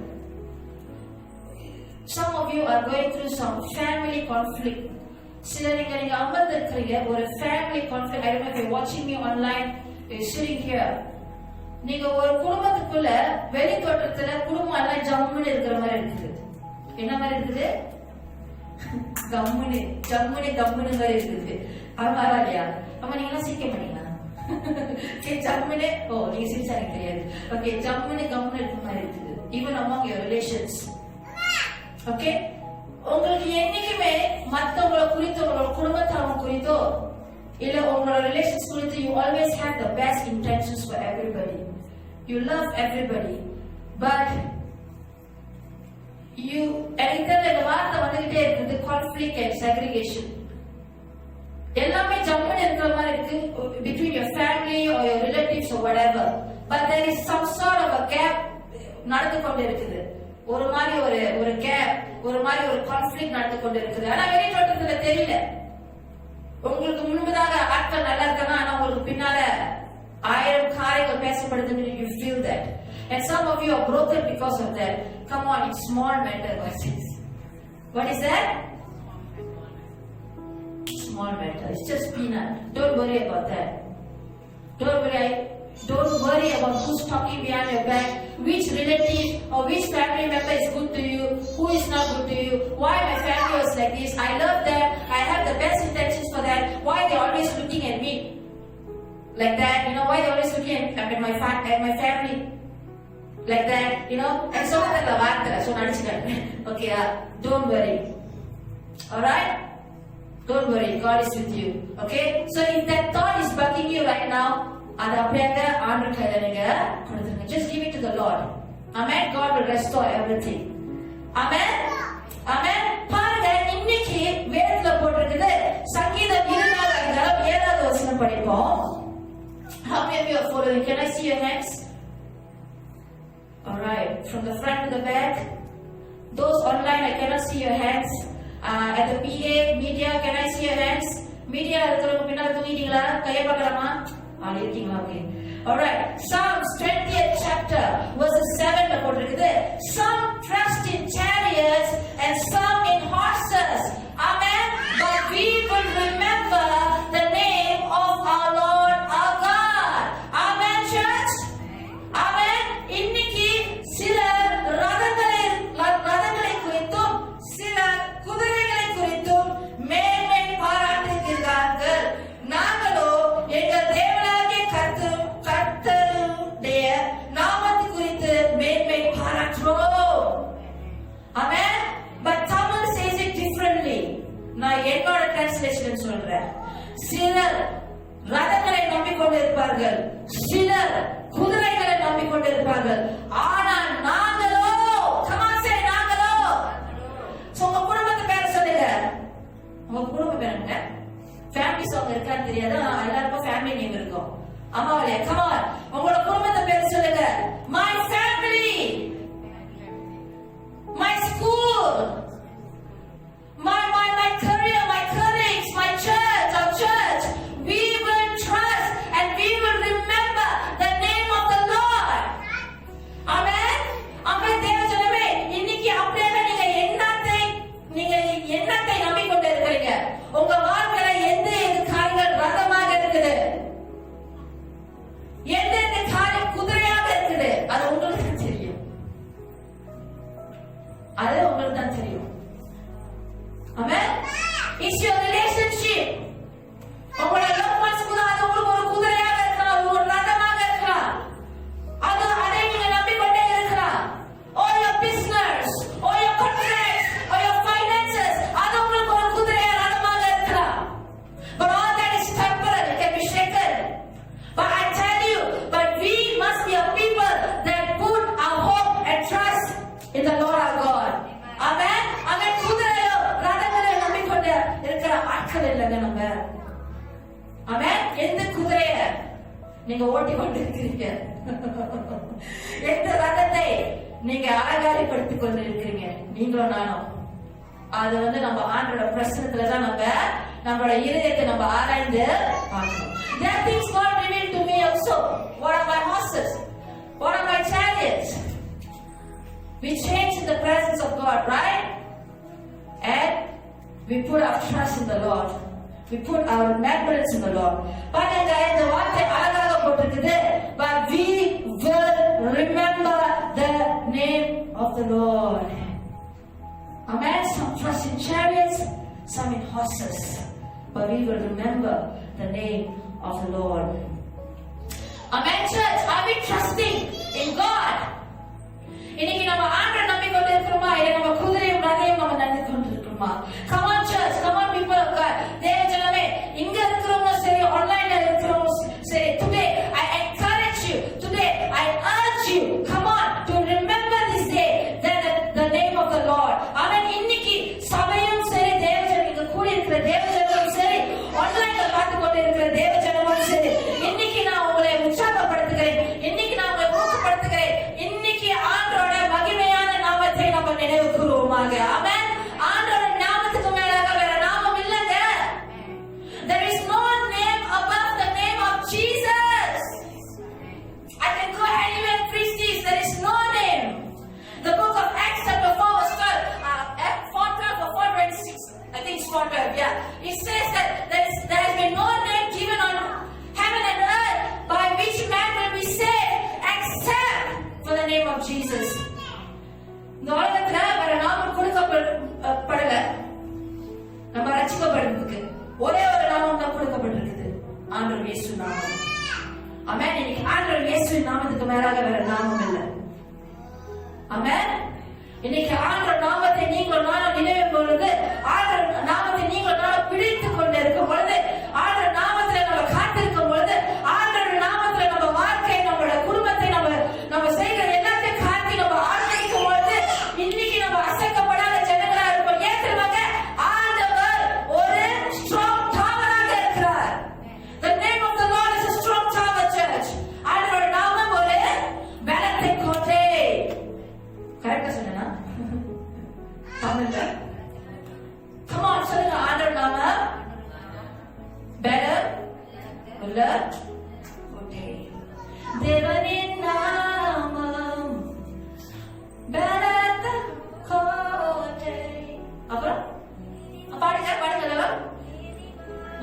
some of you are going through some family conflict. சிலர் நீங்க அமர்ந்து இருக்கிறீங்க ஒரு family conflict. I don't know if you're watching me online, you're sitting here. நீங்க ஒரு குடும்பத்துக்குள்ள வெளி தோற்றத்துல குடும்பம் எல்லாம் ஜம்முன்னு இருக்கிற மாதிரி இருக்குது. என்ன மாதிரி இருக்குது? கம்முன்னு ஜம்முன்னு கம்முன்னு மாதிரி இருக்குது. ஆமா இல்லையா? ஆமா, நீங்க எல்லாம் சிரிக்க மாட்டீங்களா? ஜம்முன்னு நீங்க சிரிச்சா எனக்கு தெரியாது. ஓகே, ஜம்முன்னு கம்முன்னு இருக்கிற மாதிரி இருக்குது. Even among your relations. Okay, உங்களுக்கு என்னைக்குமே மத்தவங்களை குறித்தோ உங்களோட குடும்பத்தாரங்க குறித்தோ இல்ல உங்களோட ரிலேஷன்ஸ் குறித்து you always have the best intentions for everybody. You love everybody, but எனக்கு இந்த வார்த்தை வந்துகிட்டே இருக்குது, conflict and segregation. எல்லாமே ஜம்முன்னு இருக்கிற மாதிரி இருக்கு between your family or your relatives or whatever, but there is some sort of a gap நடந்து கொண்டு இருக்குது. ஒரு மாதிரி ஒரு கேப், ஒரு மாதிரி ஒரு கான்ஃபிளிக்ட் நடந்து கொண்டு இருக்குது. ஆனா வெளி தோற்றத்துல தெரியல. உங்களுக்கு முன்பதாக ஆட்கள் நல்லா இருக்காங்க, ஆனா உங்களுக்கு பின்னால 1000 காரியங்கள் பேசப்படுதுன்னு you feel that, and some of you are broken because of that. Come on, it's small matter. What is that? Small matter. It's just peanut. Don't worry about that. Don't worry about who's talking behind your back, which relative or which family member is good to you, who is not good to you, why my family was like this, I love them, I have the best intentions for that, why they always looking at me like that, why they always looking at my family like that, and so on the vaartha so nadichukanga. Okay, don't worry. All right, don't worry, God is with you. Okay, so if that thought is bugging you right now, அது அப்படியே ஆண்டவர் கையில நீங்க கொடுத்துருங்க. Just give it to the Lord. Amen. God will restore everything. Amen. Amen. பாருங்க, இன்னைக்கு வேதத்துல போட்டிருக்குது சங்கீதம் 24:7 வசனம் படிப்போம். How many of you are following? Can I see your hands? All right, from the front to the back. Those online, I cannot see your hands. At the PA media, can I see your hands? Media இருக்கிறவங்க பின்னால தூங்கிட்டீங்களா? கையை பார்க்கலாமா? Okay. All right. Psalms 20th chapter verse 7 போட்டிருக்குது. Some trust in chariots and some in horses. Amen. But we will remember the name of our Lord our God. Amen, church. Amen. இன்னைக்கு சில ரதங்களை குறித்தும் சில குதிரைகளை குறித்தும் மேன்மை பாராட்டுகிறார்கள். நாங்களோ எங்கள் தேவனாகிய கர்த்தருடைய நாமத்தை குறித்து மேன்மை பாராட்டுகிறோம். Amen. But Tamil says it differently. நான் என்னோட டிரான்ஸ்லேஷன் சொல்றேன். சிலர் ரதங்களை நம்பிக்கொண்டு இருப்பார்கள், சிலர் குதிரைகளை நம்பிக்கொண்டு இருப்பார்கள், ஆனா நாங்களோ, come on say நாங்களோ. உங்க குடும்பத்தை பேர சொல்லுங்க. உங்க குடும்ப பேருங்க ஃபேமிலி சாங் இருக்கான்னு தெரியாது, எல்லாருக்கும் ஃபேமிலி நேம் இருக்கும். அம்மாவளே, come on, உங்களோட குடும்பத்தை பேர சொல்லுங்க. My family, my school, my career, my colleagues, my church, our church. We will trust and we will remember the name of the Lord. Amen. உங்களுக்கு தான் தெரியும். ஆமென். It's your relationship. உங்களுடைய love ones கூட அது உங்களுக்கு ஒரு குதிரையாக இருக்கலாம், ஒரு ரதமாக இருக்கலாம். அது அதை நீங்க நம்பிக்கொண்டே இருக்கலாம். Or your business, or your contracts, or your finances, அது உங்களுக்கு ஒரு குதிரையாக ரதமாக இருக்கலாம். But all that is temporary, it can be shaken. But I tell you, but we must be a people that put our hope and trust in the Lord our God. Amen. Amen. குதிரையோ ரதங்களோ நம்பிக்கொண்டு இருக்கிற ஆட்கள் இல்லைங்க நம்ம. ஆமென். எந்த குதிரைய நீங்க ஓட்டி கொண்டு இருக்கிறீங்க? எந்த ரதத்தை நீங்க அலங்காரப்படுத்திக் கொண்டு இருக்கிறீங்க? நீங்களும் நானும். அது நம்ம ஆண்டோட பிரசன்னத்துல தான் நம்மளோட இதயத்தை நம்ம ஆராய்ந்து பார்க்கணும். There are things God revealed to me also. What are my horses? What are my chariots? We change in the presence of God, right? And we put our trust in the Lord. We put our remembrance in the Lord. பாருங்க, இந்த வார்த்தை அழகாக போட்டிருக்குது. But we will remember the name of the Lord. Amen. Some trust in chariots, some in horses. But we will remember the name of the Lord. Amen, church. Are we trusting in God? இன்னைக்கு நம்ம ஆண்டவரை நம்பிக்கொண்டு இருக்கிறோமா? இல்லை நம்ம குதிரையும் ரதையும் நம்ம நம்பி கொண்டு இருக்கிறோமா? Come on, church. Come on, people of God. தேவ ஜனமே, இங்க இருக்கிறவங்க சரி, ஆன்லைன்ல இருக்கிறவங்க சரி, today I encourage you. Today I urge you. Come on, to remember this day the name of the Lord. Amen. இன்னைக்கு சபையும் சரி, தேவ ஜனம் இங்க கூடி இருக்கிற தேவ ஜனமும் சரி, ஆன்லைன்ல பார்த்து கொண்டு இருக்கிற தேவ ஜனமும் சரி, இன்னைக்கு நான் உங்களை உற்சாகப்படுத்துகிறேன். இன்னைக்கு நான் உங்களை ஊக்கப்படுத்துகிறேன். இன்னைக்கு ஆண்டவரோட மகிமையான நாமத்தை நம்ம நினைவு கூறுவோமாக. ஆமென். ஆண்டவரோட நாமத்துக்கு மேலாக வேற நாமம் இல்லைங்க. There is no name above the name of Jesus. I can go anywhere and preach this. There is no name. The book of Acts chapter 4 verse 12, 4:12 or 4:26. I think it's 4:12. Yeah. It says that there has been no name given on heaven and earth by which man will be saved except for the name of Jesus. இந்த உலகத்துல வேற நாமம் கொடுக்கப்படல. நம்ம ரட்சிக்கப்படுறதுக்கு ஒரே ஒரு நாமம் தான் கொடுக்கப்பட்டிருக்குது. ஆண்டவர் இயேசு நாமம். ஆமென். இன்னைக்கு ஆண்டவர் இயேசு நாமத்துக்கு மேலாக வேற நாமம் இல்லை. ஆமென். இன்னைக்கு ஆண்டவர் நாமத்தை நீங்கள் நானும் நினைவு பொழுது, ஆண்டவர் நாமத்தை நீங்கள் நானும் பிடித்துக் கொண்டு இருக்கும் பொழுது, ஆண்டவர் நாமத்துல நம்ம காத்திருக்கும் பொழுது, ஆண்டவர் நாமத்துல நம்ம வாழ்க்கை, நம்மளோட குடும்பத்தை, நம்ம செய்கிற எல்லாத்தையும் காத்தி நம்ம ஆரம்பிக்கும் பொழுது, இன்னைக்கு நம்ம அசைக்கப்படாத ஜனங்களா இருப்போம். ஏன் தெரியுமாங்க? ஆண்டவர் ஒரு ஸ்ட்ராங் டவராக இருக்கிறார். The name of the Lord is a strong tower, church. ஆண்டவரோட நாமம் ஒரு பலத்தை கோட்டை. கரெக்டா சொன்னா? தமிழ்ல come on, சொல்லுங்க. ஆண்டவர் நாமம் better உள்ள கோட்டை. தேவனின் நாமம் பலத்த கோட்டை. அப்புறம் பாடுங்க எல்லாம்.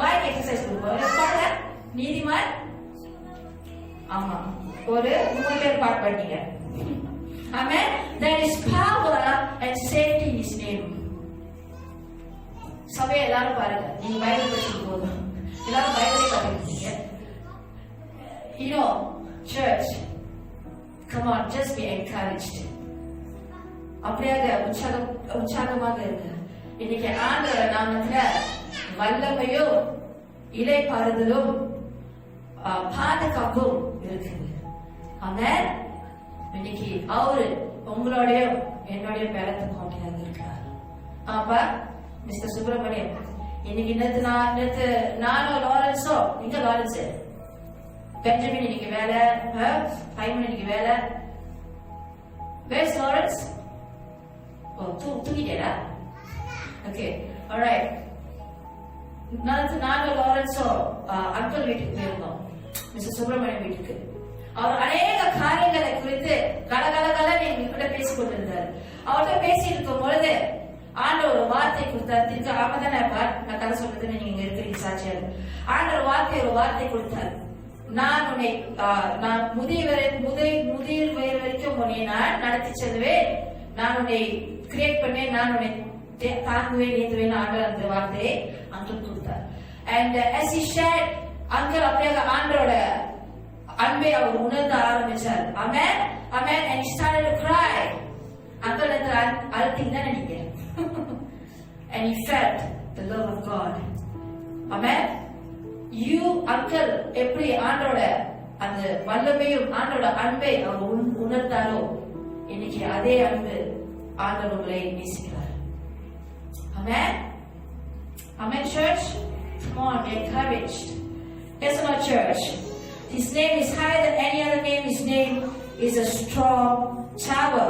வாய்க்கு எக்ஸசைஸ் கொடுப்போம். பாடுங்க. நீதிமான். ஆமா, ஒரு 3 பேர் பாட்டு பண்ணீங்க. Amen. There is power and safety in His name. சபையை எல்லாரும் பாருங்க. நீங்க பைபிள் படிக்கும் போது எல்லாரும் பைபிளை படிக்கிறீங்க. You know, church, come on, just be encouraged. அப்படியாக உற்சாகமாக இருக்கு. இன்னைக்கு ஆண்டவர் நாமத்துல வல்லமையும் இளைப்பாறுதலும் பாதுகாப்பும் இருக்குது. ஆமென். இன்னைக்கு அவரு உங்களுடைய என்னுடைய பலத்த கோட்டையாக இருக்கிறார். அப்ப மிஸ்டர் சுப்பிரமணியம், இன்னைக்கு நேத்து நானும் லாரன்ஸோ, இங்க லாரன்ஸ் பெஞ்சமின் இன்னைக்கு வேலை, பைமன் இன்னைக்கு வேலை. Where's Lawrence? Oh, தூங்கிட்டேடா. Okay, all right. நானும் லாரன்ஸோ அங்கிள் வீட்டுக்கு போயிருந்தோம், மிஸ்டர் சுப்பிரமணியம் வீட்டுக்கு. அவர் அநேக காரியங்களை குறித்து கலகலகலன்னு எங்ககிட்ட பேசிக் கொண்டிருந்தார். அவர்கிட்ட பேசி இருக்கும் பொழுது ஆண்டவர் ஒரு வார்த்தை கொடுத்தார். திருக்க ஆமாதான் நான் கதை சொல்றது, நீங்க இங்க இருக்கிறீங்க சாட்சியாரு. ஆண்டவர் ஒரு வார்த்தை கொடுத்தார். நான் முதிர் வயது வரைக்கும் உன்னை நான் நடத்தி செல்வேன், நான் உன்னை கிரியேட் பண்ணேன், நான் உன்னை தாக்குவேன் ஏற்றுவேன் ஆண்டவர் அந்த வார்த்தையை அங்கிள் கொடுத்தார். And as he shared, uncle அப்படியே ஆண்டரோட அன்பை அவர் உணர்ந்த ஆரம்பிச்சார். Amen, amen. And he started to cry. Uncle அழுத்திங்க தான் நினைக்கிறேன். And he felt the love of God. Amen. You uncle எப்படி ஆண்டரோட அந்த வல்லமையும் ஆண்டரோட அன்பை அவர் உணர்ந்தாரோ இன்னைக்கு அதே அன்பு ஆண்டவர் உங்களை நேசிக்கிறார். Amen. Amen, church. Come on, be encouraged. Yes or no, church? His name is higher than any other name. His name is a strong tower.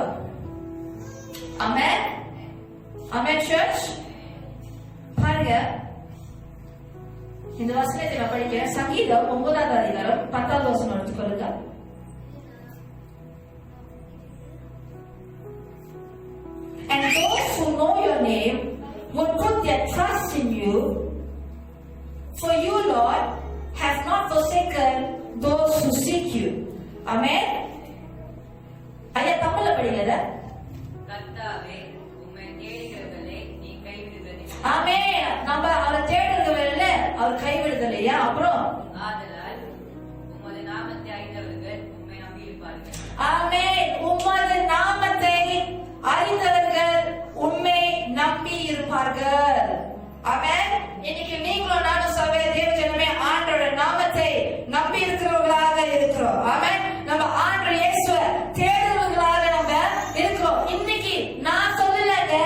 Amen. Amen, church. பாருங்க, இந்த வசனத்தை நான் படிக்கிறேன். சங்கீதம் 9வது அதிகாரம் 10வது வசனம் எடுத்துக்கொள்ளுங்க. And those who know your name would put their trust in you, for you, Lord, have not forsaken those who seek you. Amen. ஐயா தமிழ்ல படிங்க. கர்த்தாவே, உம்மை தேடுகிறவர்களை நீ கைவிடுவதில்லை. ஆமென். நம்ம அவரை தேடுகிறவர்களை அவர் கைவிடுதலையா? அப்புறம் ஆதலால் உமது நாமத்தை அறிந்தவர்கள் உம்மை நம்பியிருப்பார்கள். ஆமென். உமது நாமத்தை அறிந்தவர்கள் உம்மை நம்பி இருப்பார்கள். ஆமென். இன்னைக்கு நீங்களும் நானும் சபை தேவஜனமே ஆண்டவரோட நாமத்தை நம்பி இருக்கிறவர்களாக இருக்கிறோம். ஆமென். நம்ம ஆண்டவர் இயேசுவை தேடுறவர்களாக நம்ம இருக்கிறோம். இன்னைக்கு நான் சொல்லலங்க,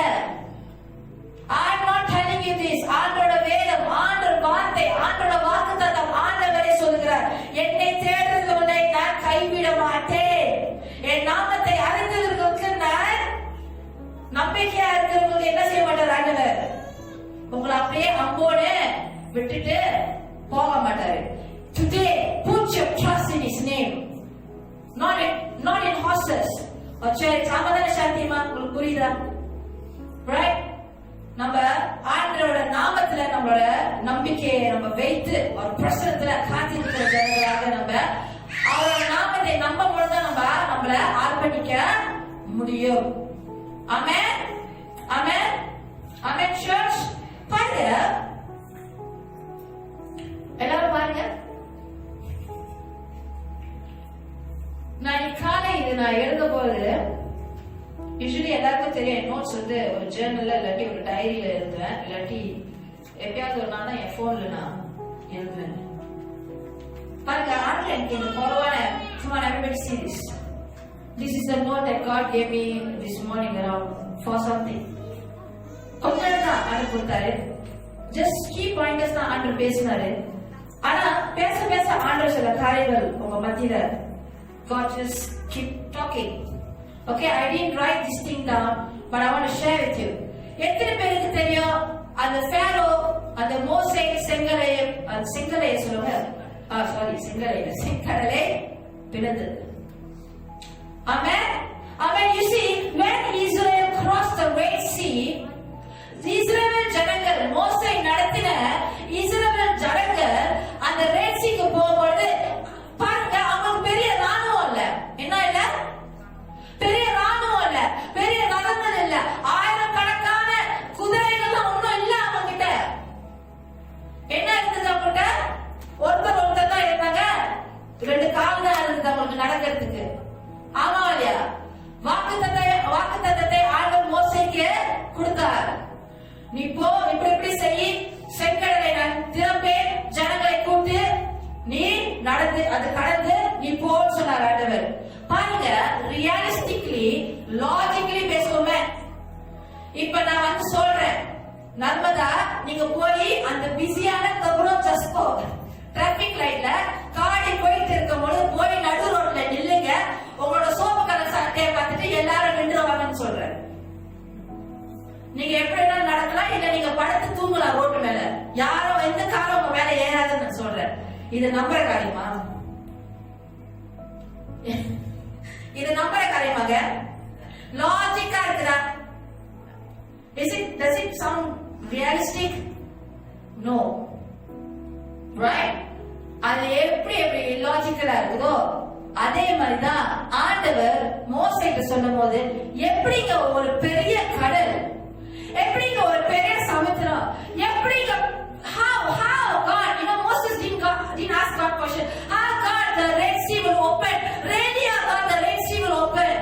I'm not telling you this. ஆண்டவரோட வேதம், ஆண்டவர் வார்த்தை, ஆண்டவரோட வாக்குத்தத்தம் ஆண்டவரே சொல்கிறார், என்னை தேடுறவர்களை நான் கைவிட மாட்டேன். என் நாமத்தை அறிந்தவர்களுக்கு நான் நம்பிக்கையா இருக்கிறவங்களுக்கு என்ன செய்ய மாட்டார் ஆண்டவர்? உங்களை அப்படியே அம்போடு விட்டுட்டு போக மாட்டாரு. Today put your trust in his name, not in horses. சமாதான சாந்தியமா உங்களுக்கு புரியுதா? Right? நம்ம ஆண்டவரோட நாமத்துல நம்மளோட நம்பிக்கையை நம்ம வைத்து ஒரு பிரசனத்துல காத்திருக்கிற ஜனங்களாக நம்ம அவரோட நாமத்தை நம்பும் பொழுதுதான் நம்மள அர்ப்பணிக்க முடியும். ஆமென், ஆமென், ஆமென். சர்ச் பாருங்க, எல்லாரும் பாருங்க. நான் காலை இது நான் எழுத போது யூஸ்வலி எல்லாருக்கும் தெரியும், நோட்ஸ் வந்து ஒரு ஜேர்னல்ல இல்லாட்டி ஒரு டைரியில எழுதுவேன், இல்லாட்டி எப்பயாவது ஒரு நாள் தான் என் போன்ல நான் எழுதுவேன். பாருங்க, ஆன்லைன் எனக்கு இந்த குறவான சும்மா everybody see this. This is the note that God gave me this morning around for something. கொஞ்ச நேரம் தான் ஆண்டு கொடுத்தாரு. ஜஸ்ட் கீ பாயிண்டர்ஸ் தான் ஆண்டு பேசினாரு. ஆனா பேச பேச ஆண்டு சில காரியங்கள் உங்க மத்தியில God just keep talking. Okay, I didn't write this thing down, but I want to share with you. எத்தனை பேருக்கு தெரியும் அந்த ஃபேரோ அந்த மோசே செங்கலையை சொல்லுங்க, செங்கடலை பிளந்தது. Amen. Amen. You see, when Israel crossed the Red Sea, இஸ்ரவேல் ஜனங்கள் மோசே நடத்தின இஸ்ரவேல் ஜனங்கள் அந்த ரெட் சீக்கு போகும்போது பாருங்க, அவங்களுக்கு பெரிய ராணுவம் இல்ல, என்ன இல்ல, பெரிய ராணுவம் இல்ல, பெரிய ரதங்கள் இல்ல, ஆயிரக்கணக்கான குதிரைகள் ஒன்னும் இல்ல அவங்க கிட்ட. என்ன இருந்தது அவங்க கிட்ட? ஒருத்தர் தான் இருந்தாங்க, 2 கால் தான் இருந்தது அவங்களுக்கு நடக்கிறதுக்கு. ஆமா இல்லையா? வாக்குத்தத்தத்தை ஆண்டவர் மோசேக்கு கொடுத்தார். நீ போ, இப்படி செய், செங்கடலை நான் திறப்பேன், ஜனங்களை கூட்டு நீ நடந்து அது கடந்து நீ போன்னு சொன்னார் ஆண்டவர். பாருங்க, ரியலிஸ்டிக்லி லாஜிக்கலி பேசுவோமே. இப்ப நான் வந்து சொல்றேன், நர்மதா நீங்க போய் அந்த பிஸியான கபுரம் ஜஸ்போ டிராபிக் லைட்ல காடி போயிட்டு இருக்கும் பொழுது போய் நடு ரோட்ல நில்லுங்க, உங்களோட சோப்பு கலர் சட்டையை பார்த்துட்டு எல்லாரும் நின்றுவாங்கன்னு சொல்றேன். நீங்க எப்படி நடக்கலாம், இல்ல நீங்க படுத்து தூங்கலாம் ரோட்டு மேல, யாரும் எந்த காலம் உங்க மேல ஏறாதுன்னு சொல்றேன். இது நம்புற காரியமா? இது நம்புற காரியமாக லாஜிக்கா இருக்குதா? Does it sound realistic? No. Right? அது எப்படி லாஜிக்கலா இருக்குதோ அதே மாதிரிதான் ஆண்டவர் மோசேக்கு சொல்லும்போது எப்படிங்க ஒரு பெரிய கடல், எப்படிங்க ஒரு பெரிய சமுத்திரம், எப்படிங்க how God, Moses didn't ask God question, how God the Red Sea will open, really how God the Red Sea will open,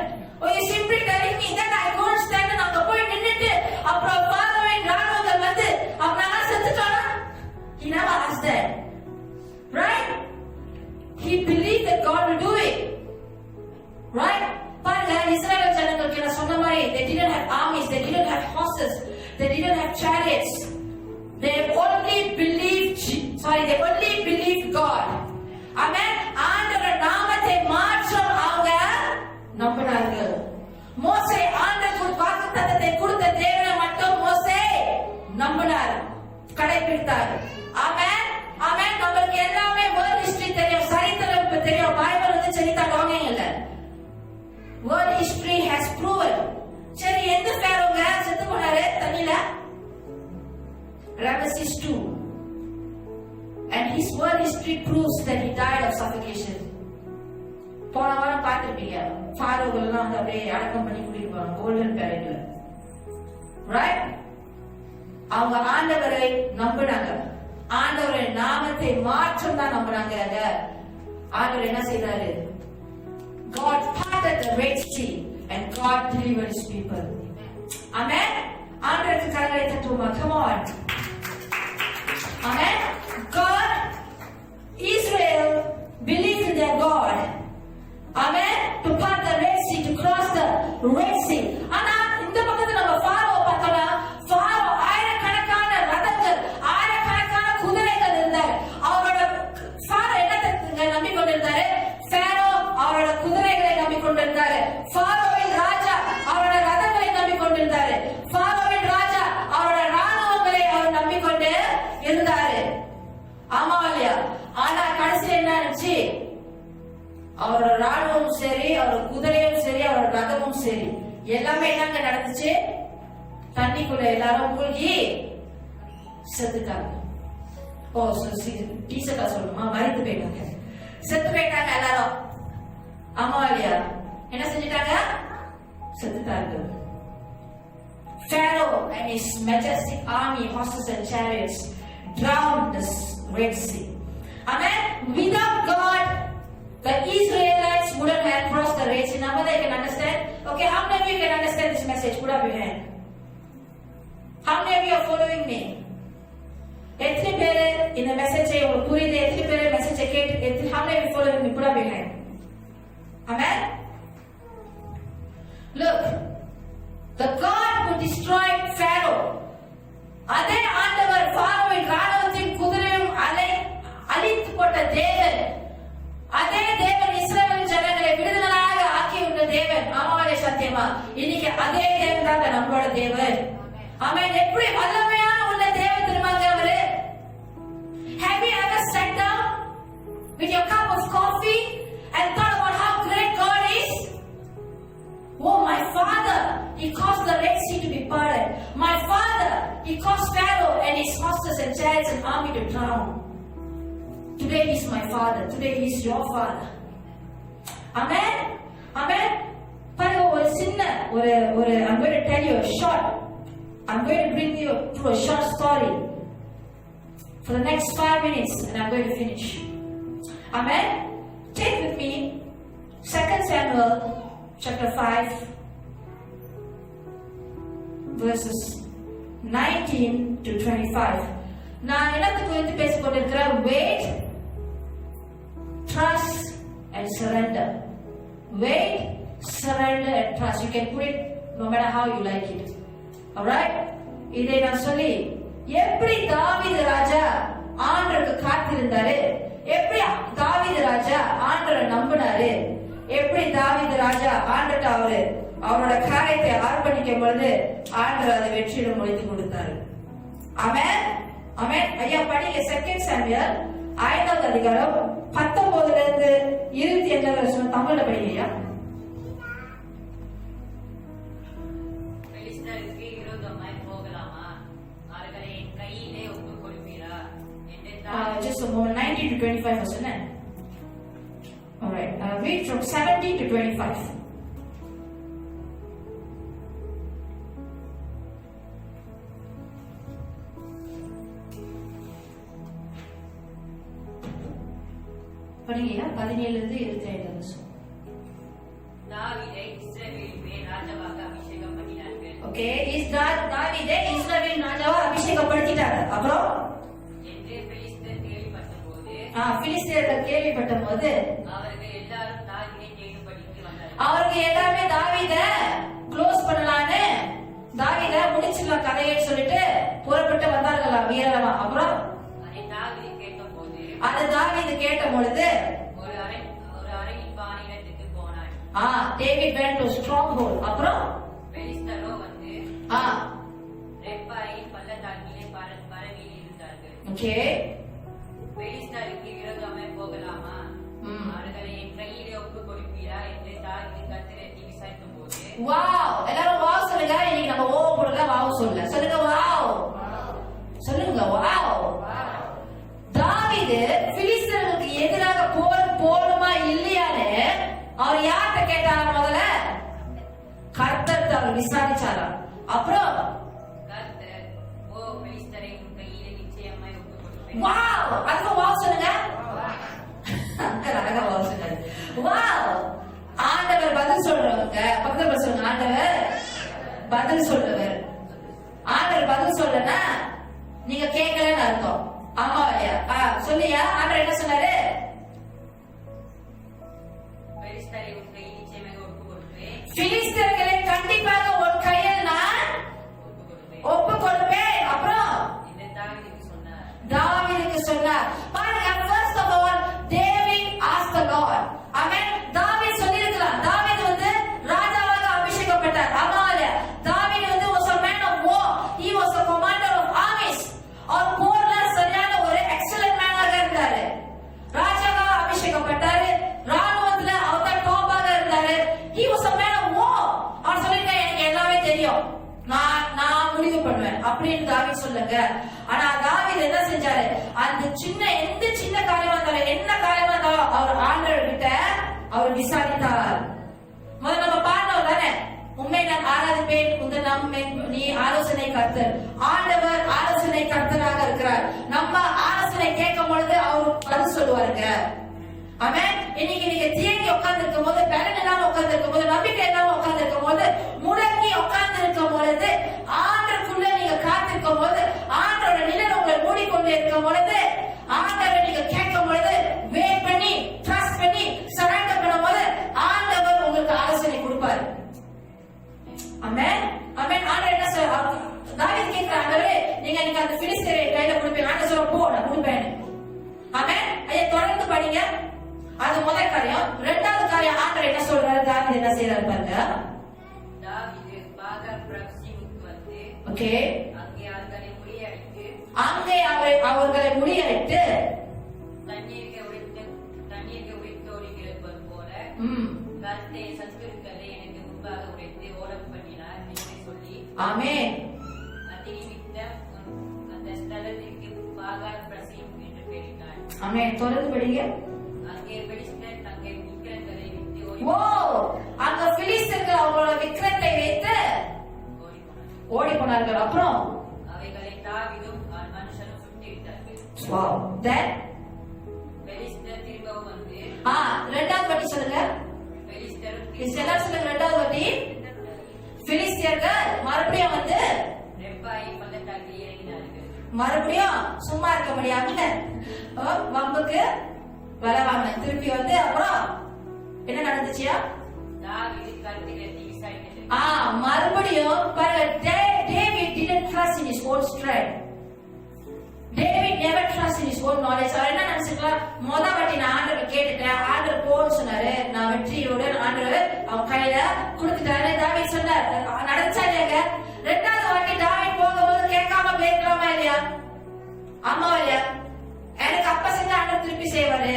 or you simply telling me that I go and stand and அங்க போய் நின்னுட்டு அப்புறம் பார்வோவின் ராணுவங்கள் வந்து அப்புறம் செத்துட்டானா? He never asked that, right? He believed that God will do it, right? பாருங்க, இஸ்ரவேல் ஜனங்களுக்கு நான் சொன்ன மாதிரி they didn't have armies, they didn't have horses, they didn't have chariots. They only believed God. Amen. ஆண்டவர் நாமத்தை மாற்றம் அவங்க நம்பினார்கள். மோசே ஆண்டவர் வாக்குத்தத்தத்தை கொடுத்த தேவனை மட்டும் மோசே நம்பினார், கடைபிடித்தார். ஆமென், ஆமென். நமக்கு எல்லாமே வேர்ல்ட் ஹிஸ்டரி தெரியும், சரித்திரம் தெரியும், பைபிள் வந்து சரிதா டாங்கிங் இல்ல. World history has proven. சரி, எந்த ஃபேரோங்க செத்து போனாரு தண்ணில? Ramesses II, and his world history proves that he died of suffocation. போன வாரம் பார்த்திருப்பீங்க, ஃபாரோவெல்லாம் வந்து அப்படியே அடக்கம் பண்ணி குடிப்பாங்க கோல்டன் பேரட்ல, ரைட்? அவங்க ஆண்டவரை நம்பினாங்க, ஆண்டவருடைய நாமத்தை மாற்றம் தான் நம்பினாங்க. ஆண்டவர் என்ன செய்தாரு? God parted the Red Sea and God delivered his people. Amen. ஆண்டவருக்கு கரங்களை தட்டுவோமா? Come on. Amen. God, Israel believed in their God. Amen. To part the Red Sea, to cross the Red Sea. ஆனா இந்த பக்கத்துல நம்ம Pharaoh பார்த்தோம்னா, Pharaoh ஆயிரக்கணக்கான ரதங்கள், ஆயிரக்கணக்கான குதிரைகள் இருந்தார். அவரோட ஃபாரோ என்ன நம்பிக்கொண்டிருந்தாரு? ஃபாரோ அவரோட குதிரைகளை நம்பிக்கொண்டிருந்தாரு. ஃபாரோவின் ராஜா அவரோட ரதங்களை நம்பிக்கொண்டிருந்தாரு. ஃபாரோவின் ராஜா அவரோட ராணுவங்களை அவர் நம்பிக்கொண்டு இருந்தாரு. ஆமா இல்லையா? ஆனா கடைசியில் என்ன ஆச்சு? அவரோட ராணுவமும் சரி, அவரோட குதிரையும் சரி, அவரோட ரதமும் சரி, எல்லாமே என்னங்க நடந்துச்சு? தண்ணிக்குள்ள எல்லாரும் மூழ்கி செத்துட்டாங்க. ஓ, டீசர்ட்டா சொல்லணுமா? மறித்து போயிட்டாங்க, செத்து போயிட்டாங்க எல்லாரும். ஆமா இல்லையா? என்ன செஞ்சுட்டாங்க? செத்துட்டாங்க. Pharaoh and his majestic army, horses and chariots drowned the Red Sea. Amen. Without God, the Israelites wouldn't have crossed the Red Sea. Now they can understand. Okay, how many of you can understand this message? Put up your hand. How many of you are following me? எத்தனை பேர் இந்த மெசேஜை உங்களுக்கு புரியுது? எத்தனை பேர் மெசேஜை கேட்டு? How many of you following me? Put up your hand. Amen. Look, the God who destroyed Pharaoh, அதே ஆண்டவர் ஃபாரோவின் ராணுவத்தின் குதிரையும் அழித்து போட்ட தேவன், அதே தேவன் இஸ்ரவேல் ஜனங்களை விடுதலையாக ஆக்கியுள்ள தேவன். ஆமாவே சத்தியமா? இன்னைக்கு அதே தேவன் தான் நம்மளோட தேவன். ஆமென். எப்படி வல்லமையான உள்ள தேவன் தெரியுமாங்க அவரு? Have you ever sat down with your cup of coffee and thought about how great God is? Oh, my Father, He caused the Red Sea to be parted. My Father, He caused Pharaoh and his horses and chariots and army to drown. Today He's my Father. Today He's your Father. Amen. Amen. பாருங்க, ஒரு சின்ன ஒரு I'm going to tell you a short. I'm going to bring you through a short story for the next 5 minutes, and I'm going to finish. Amen. Take with me 2 Samuel chapter 5 verses 19 to 25. நான் என்னத்துக்கு வந்து பேசிக் கொண்டிருக்கிறேன்? Wait, trust and surrender. Wait, surrender and trust. You can put it no matter how you like it. Alright? இதை நான் சொல்லி எப்படி தாவீது ராஜா ஆண்டவருக்கு காத்திருந்தாரு, எப்படி தாவீது ராஜா ஆண்டவரை நம்பினாரு, எப்படி தாவீது ராஜா ஆண்டவர்ட்ட அவரோட காரியத்தை அர்ப்பணிக்கும் பொழுது ஆண்டவர் அதை வெற்றியிடம் முடித்து கொடுத்தாரு. ஆமென். ஆமென். ஐயா படிங்க 2 சாமுவேல் 5வது அதிகாரம் 19 இருந்து 28 வரை தமிழ்ல படிங்க ஐயா. பெலிஸ்தருக்கு விரோதமாய் போகலாமா? அவர்களை என் கையிலே ஒப்புக் கொடுப்பீரா? Just a moment, 19 to 25 wasn't it? Alright, read from 17 to 25. படிங்க 17 இருந்து 27 நிமிஷம். தாவீதை இஸ்ரவேலின் மேல் ராஜாவாக அபிஷேகம் பண்ணினார்கள். ஓகே, தாவீதை இஸ்ரவேல் ராஜாவா அபிஷேகம் படுத்திட்டாங்க. அப்புறம் என்று பெலிஸ்தர் கேள்விப்பட்டபோது பிலிஸ்தேயர்கள் கேள்விப்பட்டபோது அவர்கள் எல்லாரும் தாவீதை தேடும்படிக்கு வந்தார்கள். அவருக்கு எல்லாமே தாவீத க்ளோஸ் பண்ணலான்னு தாவீத முடிச்சிடலாம் கதைன்னு சொல்லிட்டு புறப்பட்டு வந்தார்களாம் வீரமா. அப்புறம் அதை தாவீது கேட்டபோது அது தாவீது கேட்ட பொழுது ஒரு அறையின் பானையிடத்துக்கு போனான். David went to stronghold. அப்புறம் பெலிஸ்தரோ வந்து ஆ ரெப்பாயின் பள்ளத்தாக்கிலே பரவியில் இருந்தார்கள். ஓகே, பெலிஸ்தருக்கு விரோதமாய் போகலாமா, அவர்களை என் கையிலே ஒப்புக் கொடுப்பீரா என்று தாவீது கர்த்தரை விசாரிக்கும் போது வாவ், எல்லாரும் வாவ் சொல்லுங்க. இன்னைக்கு நம்ம ஓ போடல, வாவ் சொல்ல சொல்லுங்க. வாவ் சொல்லுங்க. வாவ். தாவீது பிலிஸ்தர்களுக்கு எதிராக போர் போடுமா இல்லையான்னு அவர் யார்கிட்ட கேட்டாரா? முதல்ல கர்த்தர் அவர் விசாரிச்சாராம். அப்புறம் கர்த்தர், ஓ பெலிஸ்தரை உன் கையிலே நிச்சயமாய் ஒப்புக் கொடுப்பேன். வாவ், அதுக்கு வாவ் சொல்லுங்க. அங்க அழகா வாவ் சொன்னாரு. வாவ், ஆண்டவர் பதில் சொல்றவங்க பக்கத்துல சொல்லுங்க. ஆண்டவர் பதில் சொல்றவர். ஆண்டவர் பதில் சொல்லனா நீங்க கேட்கலன்னு அர்த்தம். ஆமா இல்லையா? சொல்லியா? ஆண்டவர் என்ன சொன்னாரு? பெலிஸ்தரை உன் கையில் நிச்சயமாக ஒப்புக் கொடுப்பேன். பிலிஸ்தர்களை கண்டிப்பாக உன் கையில் நான் ஒப்பு கொடுப்பேன். அப்புறம் என்று தாவீதுக்கு சொன்னார். தாவீதுக்கு சொன்னார். பாருங்க, first of all David asked the Lord. Amen. தாவீது சொல்லிருக்கலாம். தாவீது வந்து ராஜாவாக அபிஷேகப்பட்டார். ஆமா இல்லையா? தாவீது வந்து was a man of war. He was a commander of armies. அவர் போர்ல சரியான ஒரு எக்ஸலன்ட் மேனாக இருந்தாரு. ராஜாவாக அபிஷேகப்பட்டாரு. ராணுவத்துல அவர் தான் டாப்பாக இருந்தாரு. He was a man of war. அவர் சொல்லிருக்காரு, எனக்கு எல்லாமே தெரியும், நான் முடிவு பண்ணுவேன் அப்படின்னு தாவீது சொல்லுங்க. ஆனா தாவீது என்ன செஞ்சாரு? அந்த எந்த சின்ன காரியமா இருந்தாலும் என்ன காரியமா இருந்தாலும் அவர் ஆண்டவர் கிட்ட அவர் விசாரித்தார். முதல்ல நம்ம பாடணும் தானே, உண்மை நான் ஆராதிப்பேன், உங்கள் நம்மை நீ ஆலோசனை கர்த்தர். ஆண்டவர் ஆலோசனை கர்த்தராக இருக்கிறார். நம்ம ஆலோசனை கேட்கும் பொழுது அவர் பதில் சொல்லுவாருங்க. ஆமென். இன்னைக்கு நீங்க தியங்கி உட்கார்ந்து இருக்கும் போது, பலன் இல்லாம உட்கார்ந்து இருக்கும் போது, நம்பிக்கை இல்லாம உட்கார்ந்து இருக்கும் போது, முடங்கி உட்கார்ந்து இருக்கும் பொழுது, ஆண்டருக்குள்ள நீங்க காத்திருக்கும் போது, ஆண்டரோட நிழல் உங்களை மூடிக்கொண்டு இருக்கும் பொழுது, ஆண்டவரை நீங்க கேட்கும் பொழுது, வெயிட் பண்ணி ட்ரஸ்ட் பண்ணி சரண்டர் பண்ணும் போது ஆண்டவர் உங்களுக்கு ஆலோசனை கொடுப்பாரு. ஆமென். ஆமென். ஆண்டவர் என்ன சொல்றாரு? தாவீது கேக்குற, ஆண்டவரே நீங்க எனக்கு அந்த பிலிஸ்தரை கையில கொடுப்பீங்க. ஆண்டவர் சொல்ற, போ நான் கொடுப்பேன். ஆமென். ஐயா தொடர்ந்து படிங்க. அது முதல் காரியம். இரண்டாவது காரியம், ஆண்டவர் என்ன சொல்றாரு? தாவீது என்ன செய்யறாரு பாருங்க. தாவீது பாகால் பிரசிமுக்கு வந்து ஓகே, அங்கே அவர்களை முறியடித்து அவர்களை முறியடித்து தண்ணீருக்கு உடைத்தோடுகிறது போல கர்த்தருடைய சத்துருக்களை எனக்கு முன்பாக உடைத்து ஓடம் பண்ணினார் என்று சொல்லி ஆமென். அதிநிமித்தம் அந்த ஸ்தலத்திற்கு பாகால் பிரசிம் என்று பெயரிட்டார். ஆமென். தொடர்ந்து படிங்க. அங்கே பெலிஸ்தர் தங்கள் விக்கிரங்களை விட்டு ஓ, அங்க பிலிஸ்தர்கள் அவங்களோட விக்கிரத்தை வைத்து ஓடி போனார்கள். அப்புறம் அவைகளை தாவீதும் மனுஷனும் சுட்டுவிட்டார்கள். வாவ். then பெலிஸ்தர் திரும்பவும் வந்து இரண்டாவது வாட்டி சொல்லுங்க. எல்லாரும் சொல்லுங்க. இரண்டாவது வாட்டி பிலிஸ்தியர்கள் மறுபடியும் வந்து ரெப்பாயின் பள்ளத்தாக்கில் இறங்கினார்கள். மறுபடியும் சும்மா இருக்க முடியாம வம்புக்கு வளவாங்க. திருப்பி வந்து அப்புறம் என்ன நடந்துச்சியா? தாவீது கர்த்தரை விசாரிக்கிறது. மறுபடியும் பாருங்க, David didn't trust in his own strength. David never trust in his own knowledge. அவர் என்ன நினைச்சிருக்கலாம்? முதல் வாட்டி நான் ஆண்டவர் கேட்டுட்டேன், ஆண்டவர் போன்னு சொன்னாரு, நான் வெற்றியோட ஆண்டவர் அவன் கையில கொடுத்துட்டாரு. தாவீது சொன்னார், நடந்துச்சா இல்லையாங்க? இரண்டாவது வாட்டி தாவீது போகும்போது கேட்காம போயிருக்கலாமா இல்லையா? ஆமா இல்லையா? எனக்கு அப்ப செஞ்ச ஆண்டவர் திருப்பி செய்வாரு.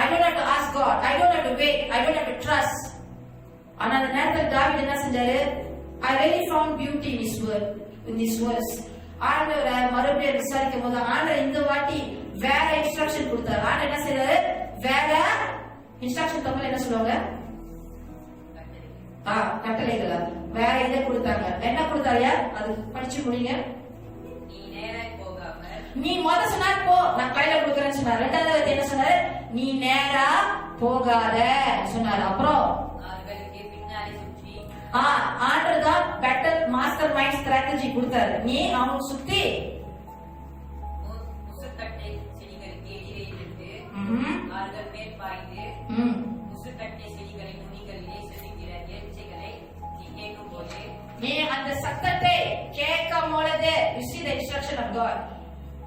I don't have to ask God. I don't have to wait. I don't have to trust. ஆனா அந்த நேரத்தில் தாவீது என்ன செஞ்சாரு? I really found beauty in his word, in this verse. ஆண்டவரை மறுபடியும் விசாரிக்கும் போது ஆண்டவர் இந்த வாட்டி வேற இன்ஸ்ட்ரக்ஷன் கொடுத்தாரு. ஆண்டவர் என்ன செய்யறாரு? வேற இன்ஸ்ட்ரக்ஷன். தமிழ் என்ன சொல்லுவாங்க? கட்டளைகளா? வேற இதை கொடுத்தாங்க. என்ன கொடுத்தாரியா? அது படிச்சு முடிங்க. நீ நேராய் போகாமல் நீ சொன்னார் போ, நான் கையில கொடுக்கறேன்னு சொன்னார். ரெண்டாவது என்ன சொன்னாரு? நீ நேரா போகாத சொன்னார். அப்புறம் அவர்களுக்கு பின்னாடி சுற்றி ஆண்டவர் தான் பெட்டர் மாஸ்டர் மைண்ட் ஸ்ட்ராட்டஜி கொடுத்தாரு. நீ அவனுக்கு சுத்தி முசுக்கட்டை செடிகளுக்கு எதிரே இருந்து அவர்கள் மேல் பாய்ந்து முசுக்கட்டை செடிகளின் நுனிகளிலே செலுகிற எச்சைகளை நீ கேட்கும் போது நீ அந்த சத்தத்தை கேட்கும் பொழுது you see the instruction of God.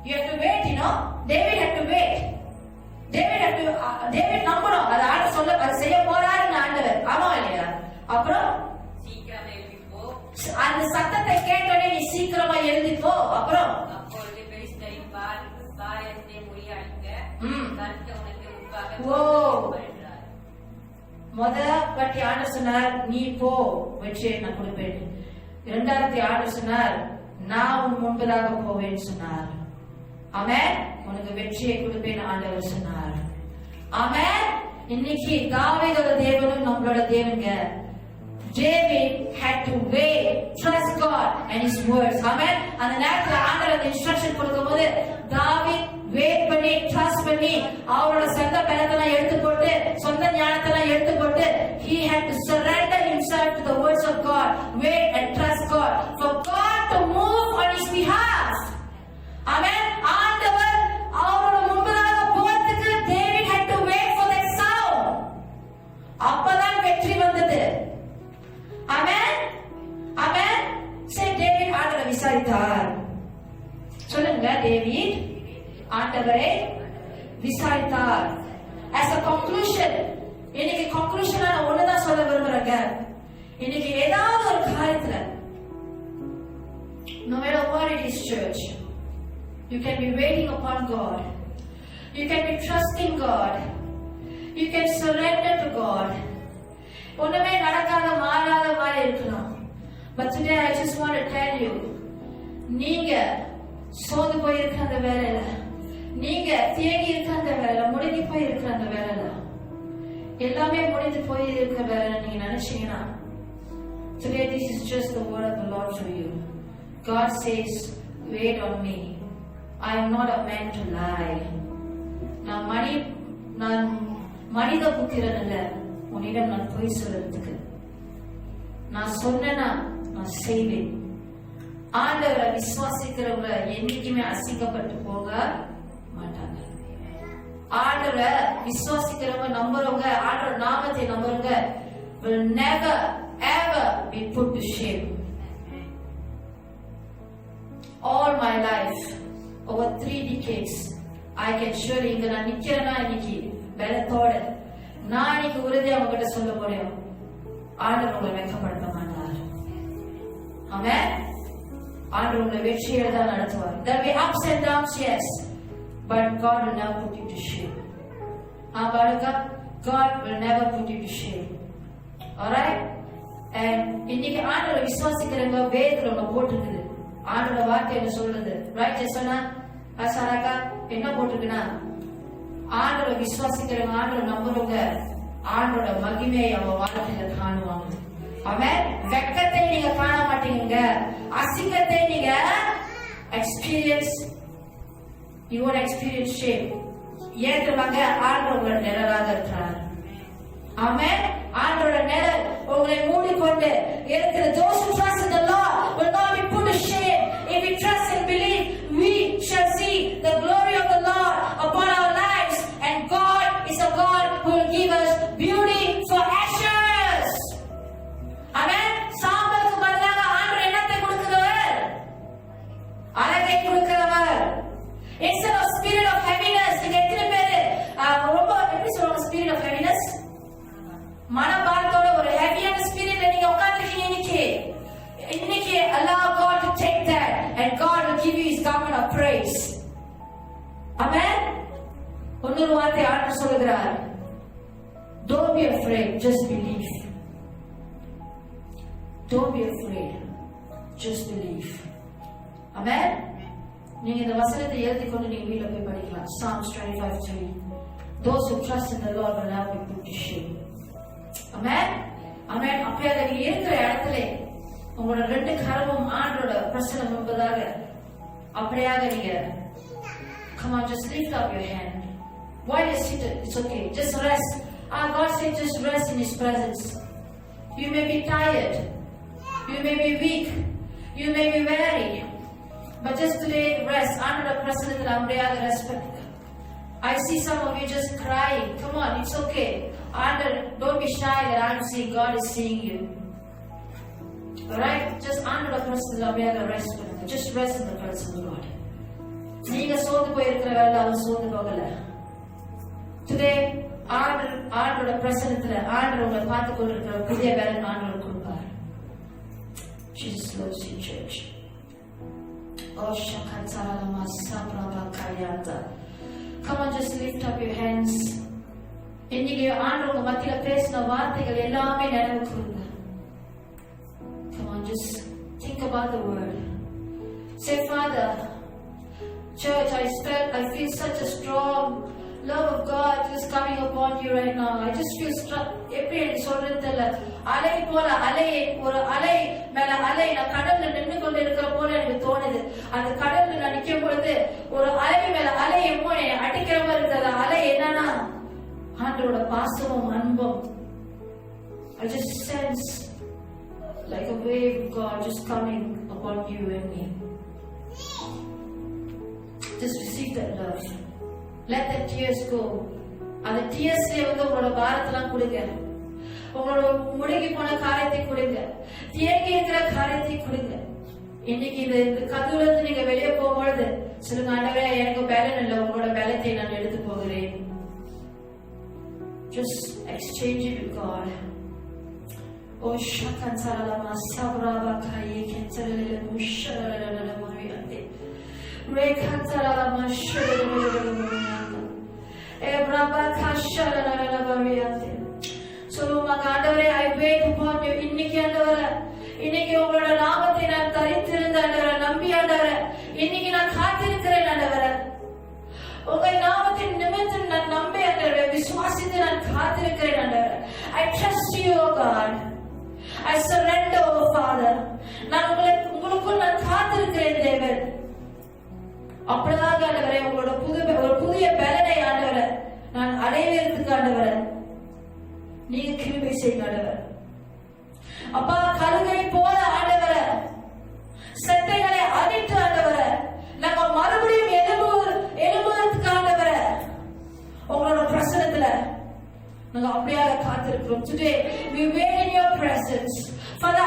You have to wait, you know. David had to wait. David நம்பணும். அது ஆண்டவர் சொல்ல அது செய்ய போறாருன்னு ஆண்டவர். ஆமா இல்லையா? அப்புறம் சீக்கிரமா எழுப்பி போ. அந்த சத்தத்தை கேட்டோடனே நீ சீக்கிரமா எழுதி போ. அப்புறம் அப்பொழுது பெலிஸ்தரின் பாளையத்தை முறியடிக்க கர்த்தர் உனக்கு முன்பாக வருகிறார். முத வாட்டி ஆண்டவர் சொன்னார் நீ போ, வெற்றியை நான் கொடுப்பேன். இரண்டாவது ஆண்டவர் சொன்னார் நான் உன் முன்பதாக போவேன் சொன்னார். ஆமென். உனக்கு வெற்றியை கொடுப்பேன் ஆண்டவர் சொன்னார். ஆமென். இன்னைக்கு தாவீதோட தேவனும் நம்மளோட தேவனுங்க. David had to wait, trust God and His words. Amen. அந்த நேரத்துல ஆண்டவர் இன்ஸ்ட்ரக்ஷன் கொடுக்கும்போது தாவீத் வெயிட் பண்ணி ட்ரஸ்ட் பண்ணி அவரோட சொந்த பலத்தெல்லாம் எடுத்து போட்டு சொந்த ஞானத்தெல்லாம் எடுத்து போட்டு he had to surrender himself to the words of God, wait and trust God for God to move on his behalf. Amen. ஆண்டவர் அவரோட முன்பதாக போறதுக்கு David had to wait for that sound. அப்பதான் வெற்றி வந்தது. ஆமென். ஆமென். say David ஆண்டவரை விசாரித்தார். சொல்லுங்க, டேவிட் ஆண்டவரை விசாரித்தார். as a conclusion, இன்னைக்கு conclusion நான் ஒண்ணுதான் சொல்ல விரும்புறேங்க. இன்னைக்கு ஏதாவது ஒரு காரியத்துல no matter what it is, church, you can be waiting upon God, you can be trusting God, you can surrender to God. ஒண்ணுமே நடக்காத மாறாத மாதிரி இருக்கலாம். But today I just want to tell you, நீங்க சோர்ந்து போயிருக்க அந்த வேலையில, நீங்க தேங்கி இருக்க அந்த வேலையில, முடங்கி போயிருக்க அந்த வேலையில, எல்லாமே முடிந்து போயிருக்க வேலையில நீங்க நினைச்சீங்கன்னா, today this is just the word of the Lord for you. God says, wait on me. I am not a man to lie. நான் மனித புத்திரன் அல்ல, உன்னிடம் நான் பொய் சொல்றதுக்கு. நான் சொன்னா நான் செய்வேன். ஆண்டவரை விசுவாசிக்கிறவங்க என்னைக்குமே அசிங்கப்பட்டு போக மாட்டாங்க. ஆண்டவரை விசுவாசிக்கிறவங்க நம்புறவங்க, ஆண்டவர் நாமத்தை நம்புறவங்க will never ever be put to shame. All my life, over 3 decades, I can surely இங்க நான் நிக்கிறேன்னா இன்னைக்கு பலத்தோட நான் இன்னைக்கு உறுதியா உங்ககிட்ட சொல்ல முடியும், ஆண்டவர் உங்களை வெட்கப்படுத்த மாட்டார். ஆமென். ஆண்டவர் உங்களை வெற்றியோட தான் நடத்துவார். There will be ups and downs, yes, but God will never put you to shame. பாருங்க, God will never put you to shame. Alright? And இன்னைக்கு ஆண்டவரை விசுவாசிக்கிறவங்க வேதத்துல ஒண்ணு போட்டிருக்குது. ஆண்டோட வார்த்தை என்ன சொல்றது? ரைட் சொன்னா அசாராக்கா என்ன போட்டிருக்குன்னா, ஆண்டோட விசுவாசிக்கிறவங்க, ஆண்டோட நம்புறவங்க ஆண்டோட மகிமையை அவங்க வாழ்க்கையில காணுவாங்க. அவன் வெக்கத்தை நீங்க காண மாட்டீங்க, அசிங்கத்தை நீங்க experience, you won't experience shame. ஏற்றுவாங்க. ஆண்டவரோட நிழலாக இருக்கிறார். ஆமென். ஆண்டவரோட நிழல் உங்களை மூடிக்கொண்டு இருக்கிற. those who trust in the Lord will not be put to shame. If we trust and believe, we shall see the glory of the Lord upon our lives, and God is a God who will give us beauty for ashes. Amen. சாம்பலுக்கு பதிலாக ஆண்டவர் என்னத்தை கொடுக்கிறவர்? அழகை கொடுக்கிறவர். Instead of spirit of heaviness, நீங்க எத்தனை பேரு ரொம்ப எப்படி சொல்லுவாங்க spirit of heaviness? மனபாரத்தோட ஒரு ஹெவியான ஸ்பிரிட்ல நீங்க உட்கார்ந்திருக்கீங்க. இன்னைக்கு allow God to take that and God will give you His garment of praise. Amen. இன்னொரு வார்த்தை ஆண்டவர் சொல்கிறார், don't be afraid, just believe. Don't be afraid, just believe. Amen. நீங்க இந்த வசனத்தை எழுதி கொண்டு நீங்க வீட்டுல போய் படிக்கலாம். Psalms 25:3. Those who trust in the Lord will never be put to shame. Amen. Amen. அப்ப நீங்க இருக்கிற இடத்துல உங்களோட 2 கரமும் ஆண்டவரோட பிரசன்னம் முன்பதாக அப்படியாக நீங்க Come on, just lift up your hand. While you're seated, it's okay. Just rest. God said just rest in His presence. You may be tired. You may be weak. You may be weary. But just today, rest. Under the presence of the respect. I see some of you just crying. Come on, it's okay. Don't be shy that I'm seeing. God is seeing you. Alright? Just under the presence of the rest. Just rest in the presence of God. நீங்க சோர்ந்து போயிருக்கிற வேலை அவர் சோர்ந்து போகல. Today, ஆண்டோட பிரசன்னத்துல ஆண்டவர் உங்களை பார்த்து கொண்டிருக்கிற புதிய வேலை ஆண்டவர் கொடுப்பார். Jesus loves you, church. Oh, Shakatarama Sabraba Kayata. Come on, just lift up your hands. இன்னைக்கு ஆண்டவர் உங்க மத்தியில பேசின வார்த்தைகள் எல்லாமே நினைவு கூறுங்க. Come on, just think about the word. Say, Father, Church, I feel such a strong love of God just coming upon you right now. I just feel strong. எப்படி சொல்றதுல அலை போல ஒரு அலை மேல அலை நான் கடல்ல நின்று கொண்டு இருக்கிற போல எனக்கு தோணுது. அந்த கடல்ல நான் நிற்கும் பொழுது ஒரு அலை மேல அலை எப்போ அடிக்கிற மாதிரி இருக்கிற அலை என்னன்னா ஆண்டவரோட பாசமும் அன்பும். I just sense like a wave of God just coming upon you and me. Just receive that love. Let the tears go. அந்த tearsல உங்களோட பாரத்தெல்லாம் கொடுங்க. உங்களோட முடங்கி போன காரியத்தை கொடுங்க. தேங்கி இருக்கிற காரியத்தை கொடுங்க. இன்னைக்கு இந்த கதவுல இருந்து நீங்க வெளியே போகும்போது சொல்லுங்க, ஆண்டவரே எனக்கு பலன் இல்லை, உங்களோட பலத்தை நான் எடுத்து போகிறேன். Just exchange it with God. Oh, Shakatarama Sabraba Kaye Kentarele Musharala Mariante. Rekantarama Shurala Ebraba Kasharala Mariante. So, Magadare, I wait upon you. இன்னைக்கு உங்களோட நாமத்தை நான் தரித்திருந்த நம்பி ஆண்டவர இன்னைக்கு நான் காத்திருக்கிறேன் ஆண்டவர. உங்க நாமத்தின் நிமித்தம் நான் நம்பி ஆண்டவர விசுவாசித்து நான் காத்திருக்கிறேன் ஆண்டவர. I trust you, O God. I surrender, O Father. நான் உங்களுக்குள் நான் காத்திருக்கிறேன் தேவன். அப்படிதான் ஆண்டவரே உங்களோட ஒரு புதிய பலனை ஆண்டவர நான் அடைவதற்கு ஆண்டவர நீங்க கிருபை செய்யுங்க ஆண்டவர. அப்பா, கழுகை போல ஆண்டவர செட்டைகளை அடித்து ஆண்டவர நம்ம மறுபடியும் எழும்புவதற்கு ஆண்டவர உங்களோட பிரசன்னத்துல நாங்க அப்படியாக காத்திருக்கிறோம். Today we wait in your presence. Father,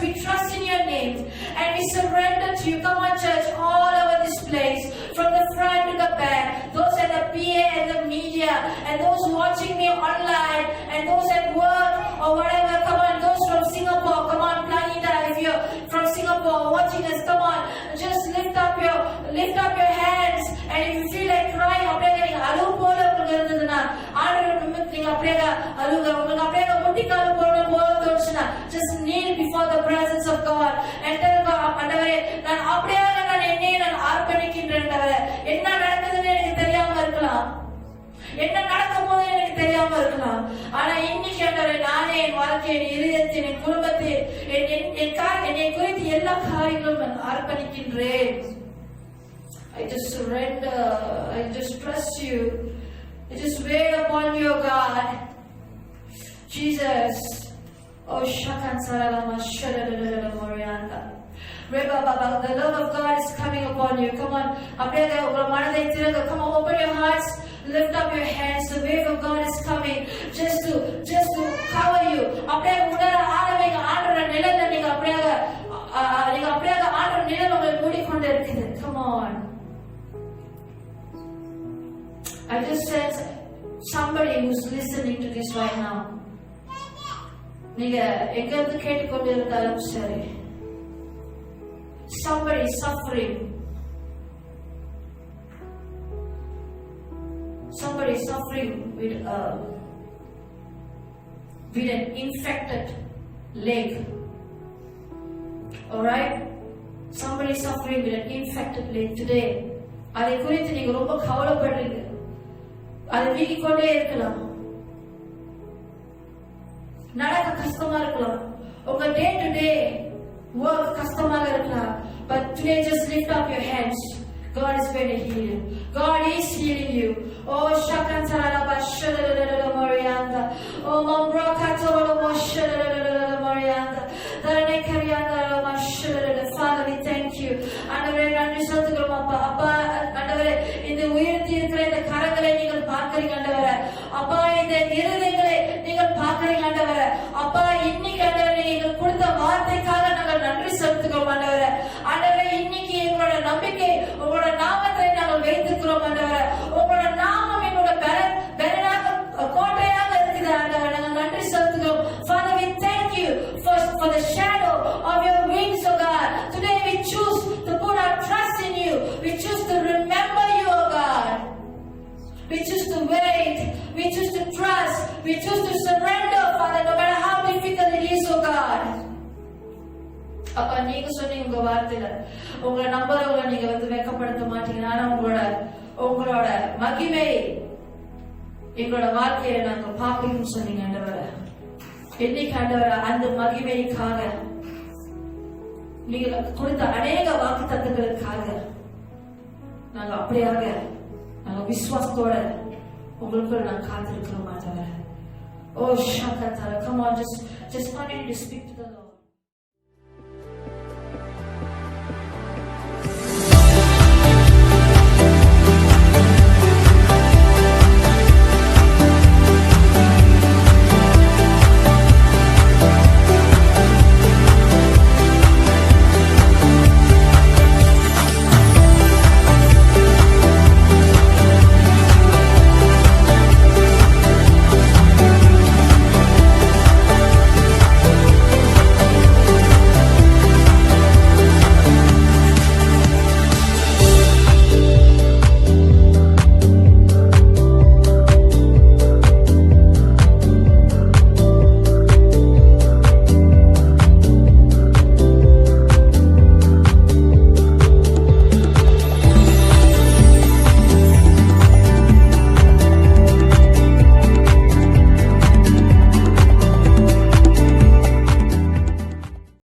we trust in your name and we surrender to you. Come on, church, all over this place, from the front to the back, those at the PA and the media, and those watching me online, and those at work or whatever. Come on, those from Singapore, come on, Planita, if you're from Singapore watching us, come on, just lift up your hands, and if you feel like crying, அப்படியே அழுவு போல உங்களுக்கு இருந்ததுன்னா ஆண்டவர் நிமித்தம் நீங்க அப்படியே அழுங்க. உங்களுக்கு அப்படியே முட்டிக்கால் போடணும் போல தோணுச்சுன்னா just kneel before the presence of God and tell God, ஆண்டவரே நான் அப்படியே நான் என்னையே நான் அர்ப்பணிக்கின்றேன் ஆண்டவரே. என்ன நடக்குதுன்னு எனக்கு தெரியாம இருக்கலாம், என்ன நடக்கும் போது எனக்கு தெரியாம இருக்கலாம், ஆனா இன்னைக்கு ஆண்டவரே நானே என் வாழ்க்கை, என் இதயத்தை, என் குடும்பத்தை, என்னை குறித்து எல்லா காரியங்களும் நான் அர்ப்பணிக்கின்றேன். I just surrender. I just trust you. I just wait upon you, God. Jesus. Oh, Shakansarama Shadadadadada Morianda. Reba Baba, the love of God is coming upon you. Come on. Come on, open your hearts. Lift up your hands. The wave of God is coming just to cover you. அப்படியே உணர ஆரம்பிங்க. ஆண்டவர நிழல்ல நீங்க அப்படியே ஆண்டவர நிழல் உங்களை மூடிக்கொண்டு இருக்குது. Come on. I just sense somebody who's listening to this right now. நீங்க எங்க இருந்து கேட்டுக்கொண்டு இருந்தாலும் சரி, somebody suffering with an infected leg. All right, somebody suffering with an infected leg today. அதை குறித்து நீங்க ரொம்ப கவலைப்படுறீங்க. அது வீங்கிக்கொண்டே இருக்கலாம், நடக்க கஷ்டமா இருக்கலாம், உங்க டே டு டே ஒர்க் கஷ்டமாக இருக்கலாம். But today just lift up your hands. God God is going to heal you. God is healing you. Oh, Shakantara Bashara Morianda. Oh, Mambrokatoro Moshara Morianda. Father, we thank you. ஆண்டவரே நன்றி செலுத்துகிறோம் அப்பா. அப்பா ஆண்டவரே இந்த உயர்த்தி இருக்கிற இந்த கரங்களை நீங்கள் பார்க்கிறீங்க ஆண்டவரே. அப்பா இந்த இருதயங்களை நீங்கள் பார்க்கிறீங்க ஆண்டவரே. அப்பா இன்னைக்கு ஆண்டவரே நீங்கள் கொடுத்த வார்த்தைக்காக நாங்கள் நன்றி செலுத்துகிறோம் ஆண்டவரே. ஆண்டவரே இன்னைக்கு எங்களோட நம்பிக்கை உங்களோட நாமத்தை நாங்கள் வைத்திருக்கிறோம் ஆண்டவரே. உங்களோட நாமம் எங்களோட பலனாக கோட்டையாக இருக்குது ஆண்டவரே. நாங்கள் நன்றி செலுத்துகிறோம். Father, we thank you for the shadow of your wings, oh God. Today we choose to put our trust in you. We choose to remember you, oh God. We choose to wait. We choose to trust. We choose to surrender, Father, no matter how difficult it is, oh God. அப்பா நீங்க சொன்னீங்க உங்க வார்த்தையில உங்களை நம்புறவங்களை நீங்க வெட்கப்படுத்த மாட்டீங்க. ஆனா உங்களோட மகிமை எங்களோட வாழ்க்கையில நாங்க பார்க்கணும்னு சொன்னீங்க ஆண்டவரே. என்னைக்கு ஆண்டவரே அந்த மகிமைக்காக நீங்க கொடுத்த அநேக வாக்கு தத்துக்களுக்காக நாங்க அப்படியாக நாங்க விசுவாசத்தோட உங்களுக்குள்ள நாங்க காத்திருக்கிறோம் ஆண்டவரே. Oh, Shakatara, come on, just continue to speak to the Lord.